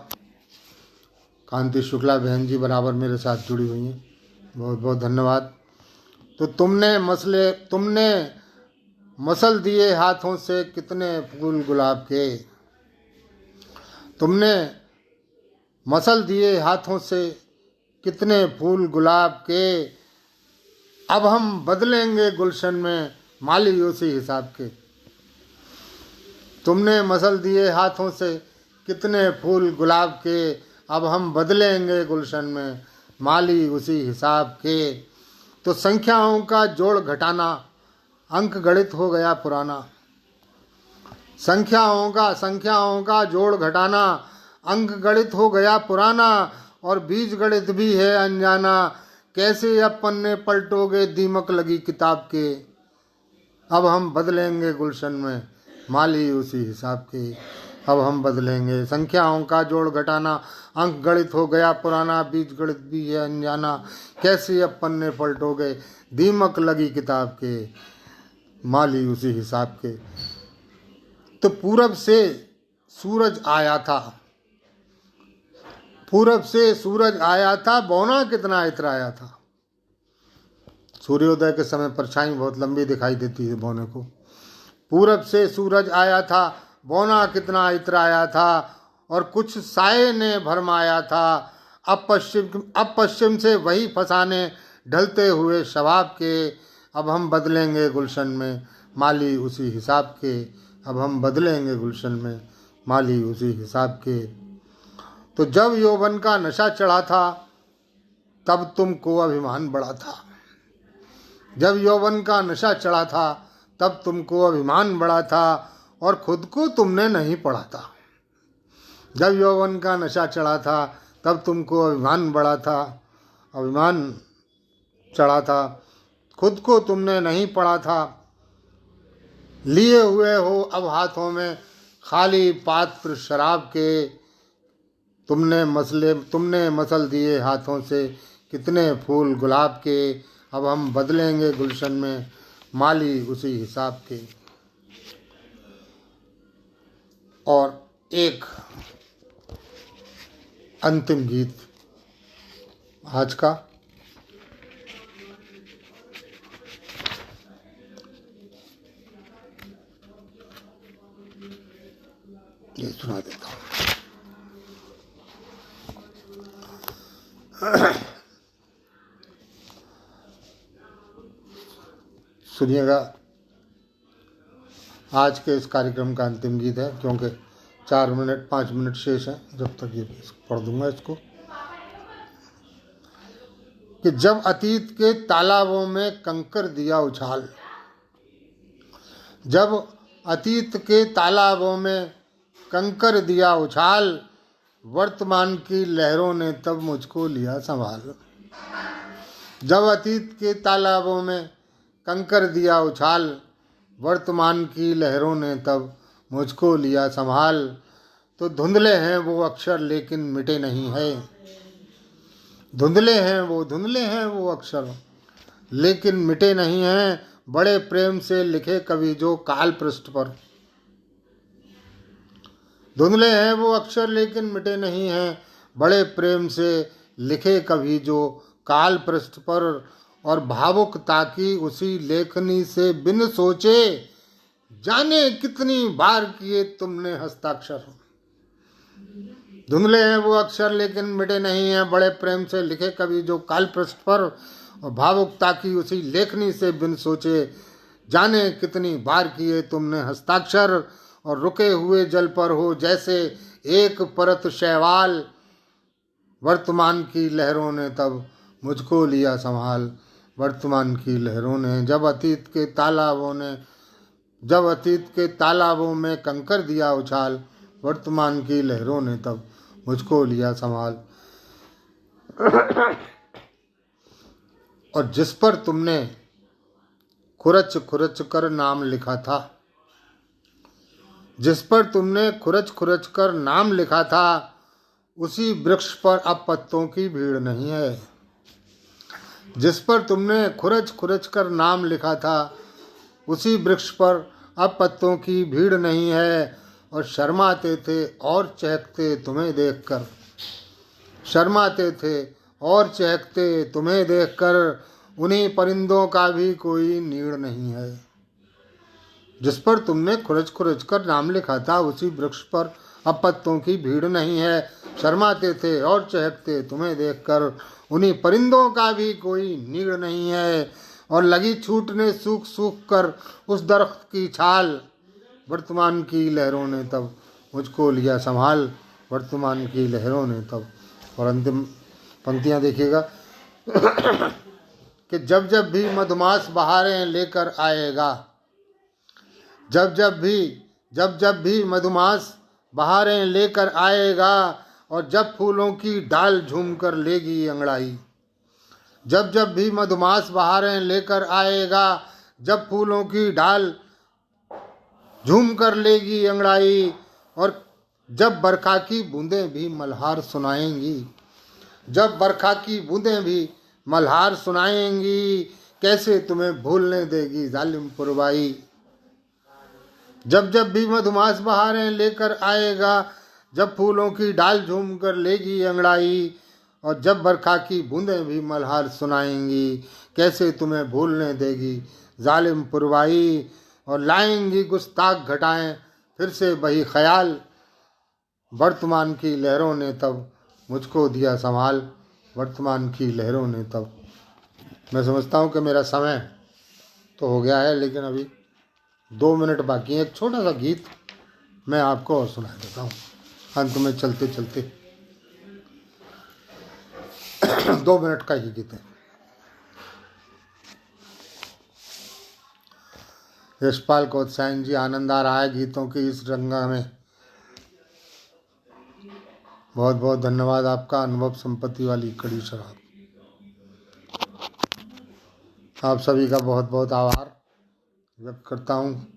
कांति शुक्ला बहन जी बराबर मेरे साथ जुड़ी हुई हैं, बहुत बहुत धन्यवाद। तो तुमने मसल दिए हाथों से कितने फूल गुलाब के, तुमने मसल दिए हाथों से कितने फूल गुलाब के, अब हम बदलेंगे गुलशन में माली उसी हिसाब के। तुमने मसल दिए हाथों से कितने फूल गुलाब के, अब हम बदलेंगे गुलशन में माली उसी हिसाब के। तो संख्याओं का जोड़ घटाना अंक गणित हो गया पुराना, संख्याओं का जोड़ घटाना अंक गणित हो गया पुराना, और बीज गणित भी है अनजाना, कैसे अब पन्ने पलटोगे दीमक लगी किताब के। अब हम बदलेंगे गुलशन में माली उसी हिसाब के, अब हम बदलेंगे। संख्याओं का जोड़ घटाना अंक गणित हो गया पुराना, बीज गणित भी है अनजाना, कैसे अब पन्ने पलटोगे दीमक लगी किताब के, माली उसी हिसाब के। तो पूरब से सूरज आया था, पूरब से सूरज आया था, बौना कितना इतराया था। सूर्योदय के समय परछाई बहुत लंबी दिखाई देती है बौने को। पूरब से सूरज आया था, बौना कितना इतराया था, और कुछ साये ने भरमाया था। अब पश्चिम से वही फसाने ढलते हुए शबाब के, अब हम बदलेंगे गुलशन में माली उसी हिसाब के, अब हम बदलेंगे गुलशन में माली उसी हिसाब के। तो जब यौवन का नशा चढ़ा था तब तुमको अभिमान बढ़ा था, जब यौवन का नशा चढ़ा था तब तुमको अभिमान बढ़ा था, और खुद को तुमने नहीं पढ़ा था। जब यौवन का नशा चढ़ा था तब तुमको अभिमान बढ़ा था, अभिमान चढ़ा था, खुद को तुमने नहीं पढ़ा था। लिए हुए हो अब हाथों में खाली पात्र शराब के, तुमने मसल दिए हाथों से कितने फूल गुलाब के, अब हम बदलेंगे गुलशन में माली उसी हिसाब के। और एक अंतिम गीत आज का, ये सुना देता हूँ। सुनिएगा, आज के इस कार्यक्रम का अंतिम गीत है, क्योंकि 5 मिनट शेष हैं, जब तक ये पढ़ दूंगा इसको। कि जब अतीत के तालाबों में कंकर दिया उछाल, जब अतीत के तालाबों में कंकर दिया उछाल, वर्तमान की लहरों ने तब मुझको लिया संभाल। जब अतीत के तालाबों में कंकर दिया उछाल, वर्तमान की लहरों ने तब मुझको लिया संभाल। तो धुंधले हैं वो अक्षर लेकिन मिटे नहीं है, धुंधले हैं वो अक्षर लेकिन मिटे नहीं हैं, बड़े प्रेम से लिखे कवि जो काल पृष्ठ पर। धुंधले हैं वो अक्षर लेकिन मिटे नहीं हैं, बड़े प्रेम से लिखे कवि जो काल पृष्ठ पर। और भावुकता की उसी लेखनी से बिन सोचे, जाने कितनी बार किए तुमने हस्ताक्षर। धुंधले हैं वो अक्षर लेकिन मिटे नहीं हैं, बड़े प्रेम से लिखे कवि जो काल पृष्ठ पर। और भावुकता की उसी लेखनी से बिन सोचे, जाने कितनी बार किए तुमने हस्ताक्षर। और रुके हुए जल पर हो जैसे एक परत शैवाल, वर्तमान की लहरों ने तब मुझको लिया संभाल। वर्तमान की लहरों ने जब अतीत के तालाबों में कंकर दिया उछाल, वर्तमान की लहरों ने तब मुझको लिया संभाल। और जिस पर तुमने खुरच खुरच कर नाम लिखा था, जिस पर तुमने खुरच खुरच कर नाम लिखा था, उसी वृक्ष पर अब पत्तों की भीड़ नहीं है। जिस पर तुमने खुरच खुरच कर नाम लिखा था, उसी वृक्ष पर अब पत्तों की भीड़ नहीं है। और शर्माते थे और चहकते तुम्हें देखकर, शर्माते थे और चहकते तुम्हें देखकर, उन्हीं परिंदों का भी कोई नीड़ नहीं है। जिस पर तुमने खुरच खुरच कर नाम लिखा था, उसी वृक्ष पर अब पत्तों की भीड़ नहीं है। शर्माते थे और चहकते तुम्हें देखकर, उन्हीं परिंदों का भी कोई नीड़ नहीं है। और लगी छूटने सूख सूख कर उस दरख्त की छाल, वर्तमान की लहरों ने तब मुझको लिया संभाल। वर्तमान की लहरों ने तब। और अंतिम पंक्तियां देखिएगा कि जब जब भी मधुमास बहारें लेकर आएगा, जब जब भी मधुमास बहारें लेकर आएगा, और जब फूलों की डाल झूम कर लेगी अंगड़ाई। जब जब भी मधुमास बहारें लेकर आएगा, जब फूलों की डाल झूम कर लेगी अंगड़ाई। और जब बरखा की बूंदें भी मल्हार सुनाएंगी, जब बरखा की बूंदें भी मल्हार सुनाएंगी, कैसे तुम्हें भूलने देगी जालिम पुरवाई। जब जब भी मधुमास बहारें लेकर आएगा, जब फूलों की डाल झूम कर लेगी अंगड़ाई। और जब बरखा की बूंदें भी मल्हार सुनाएंगी, कैसे तुम्हें भूलने देगी जालिम पुरवाई। और लाएंगी गुस्ताख घटाएं फिर से वही ख्याल, वर्तमान की लहरों ने तब मुझको दिया संभाल। वर्तमान की लहरों ने तब। मैं समझता हूँ कि मेरा समय तो हो गया है, लेकिन अभी 2 मिनट बाकी है। एक छोटा सा गीत मैं आपको और सुना देता हूँ अंत में चलते चलते। 2 मिनट का ही गीत है। यशपाल कोत्साइन जी, आनंद आ रहा है गीतों की इस रंगा में। बहुत बहुत धन्यवाद आपका। अनुभव संपत्ति वाली कड़ी शराब। आप सभी का बहुत बहुत आभार व्यक्त करता हूँ।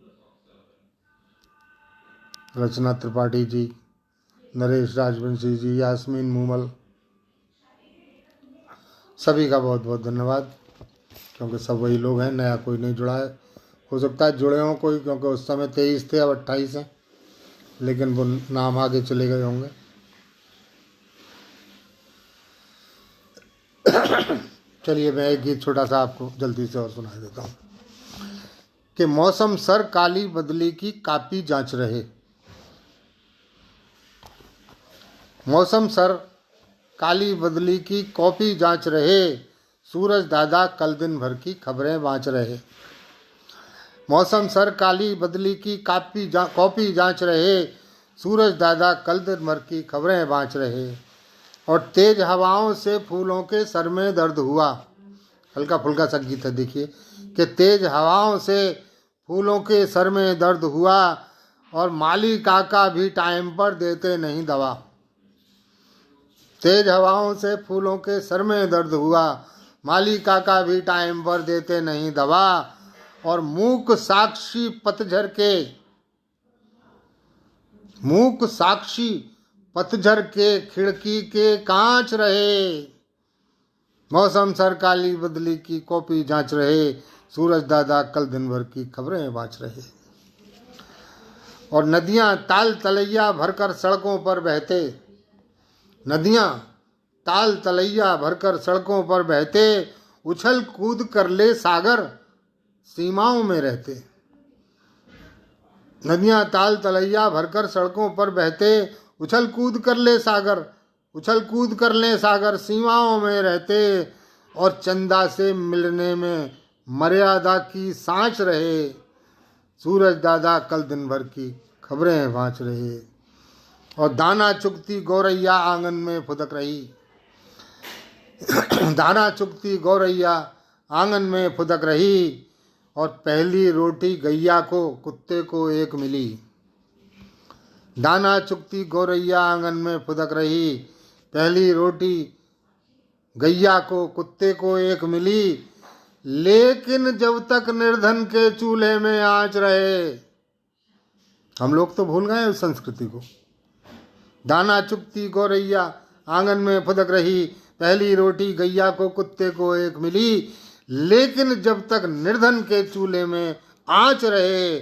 रचना त्रिपाठी जी, नरेश राजवंशी जी, यास्मीन मूमल, सभी का बहुत बहुत धन्यवाद। क्योंकि सब वही लोग हैं, नया कोई नहीं जुड़ा है। हो सकता है जुड़े हों कोई, क्योंकि उस समय 23 थे, अब 28 हैं, लेकिन वो नाम आगे चले गए होंगे। चलिए मैं एक गीत छोटा सा आपको जल्दी से और सुना देता हूँ कि मौसम सर काली बदली की कापी जांच रहे। मौसम सर काली बदली की कॉपी जांच रहे, सूरज दादा कल दिन भर की खबरें बाँच रहे। मौसम सर काली बदली की कॉपी जांच रहे, सूरज दादा कल दिन भर की खबरें बाँच रहे। और तेज हवाओं से फूलों के सर में दर्द हुआ। हल्का फुल्का सा गीत है, देखिए कि तेज हवाओं से फूलों के सर में दर्द हुआ, और माली काका भी टाइम पर देते नहीं दवा। तेज हवाओं से फूलों के सर में दर्द हुआ, माली काका भी टाइम पर देते नहीं दवा। और मूक साक्षी पतझर के खिड़की के कांच रहे। मौसम सर काली बदली की कॉपी जांच रहे, सूरज दादा कल दिन भर की खबरें बाँच रहे। और नदियाँ ताल तलैया भरकर सड़कों पर बहते, नदियाँ ताल तलैया भरकर सड़कों पर बहते, उछल कूद कर ले सागर सीमाओं में रहते। नदियाँ ताल तलैया भरकर सड़कों पर बहते, उछल कूद कर ले सागर, उछल कूद कर ले सागर सीमाओं में रहते। और चंदा से मिलने में मर्यादा की सांच रहे। सूरज दादा कल दिन भर की खबरें बाँच रहे। और दाना चुगती गौरैया आंगन में फुदक रही, दाना चुगती गौरैया आंगन में फुदक रही। और पहली रोटी गैया को कुत्ते को एक मिली। दाना चुगती गौरैया आंगन में फुदक रही, पहली रोटी गैया को कुत्ते को एक मिली। लेकिन जब तक निर्धन के चूल्हे में आंच रहे, हम लोग तो भूल गए उस संस्कृति को। दाना चुगती गौरैया आंगन में फुदक रही, पहली रोटी गैया को कुत्ते को एक मिली। लेकिन जब तक निर्धन के चूल्हे में आंच रहे,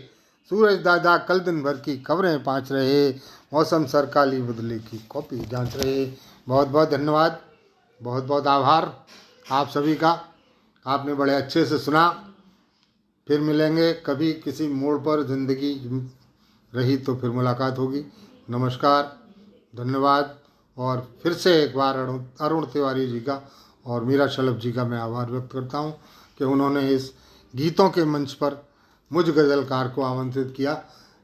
सूरज दादा कल दिन भर की खबरें बाँच रहे। मौसम सर काली बदले की कॉपी जांच रहे। बहुत बहुत धन्यवाद, बहुत बहुत आभार आप सभी का। आपने बड़े अच्छे से सुना। फिर मिलेंगे कभी किसी मोड़ पर, ज़िंदगी रही तो फिर मुलाकात होगी। नमस्कार, धन्यवाद। और फिर से एक बार अरुण तिवारी जी का और मीरा शलभ जी का मैं आभार व्यक्त करता हूँ कि उन्होंने इस गीतों के मंच पर मुझ गज़लकार को आमंत्रित किया।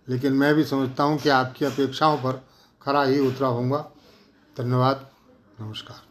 लेकिन मैं भी समझता हूँ कि आपकी अपेक्षाओं पर खरा ही उतरा होऊंगा। धन्यवाद, नमस्कार।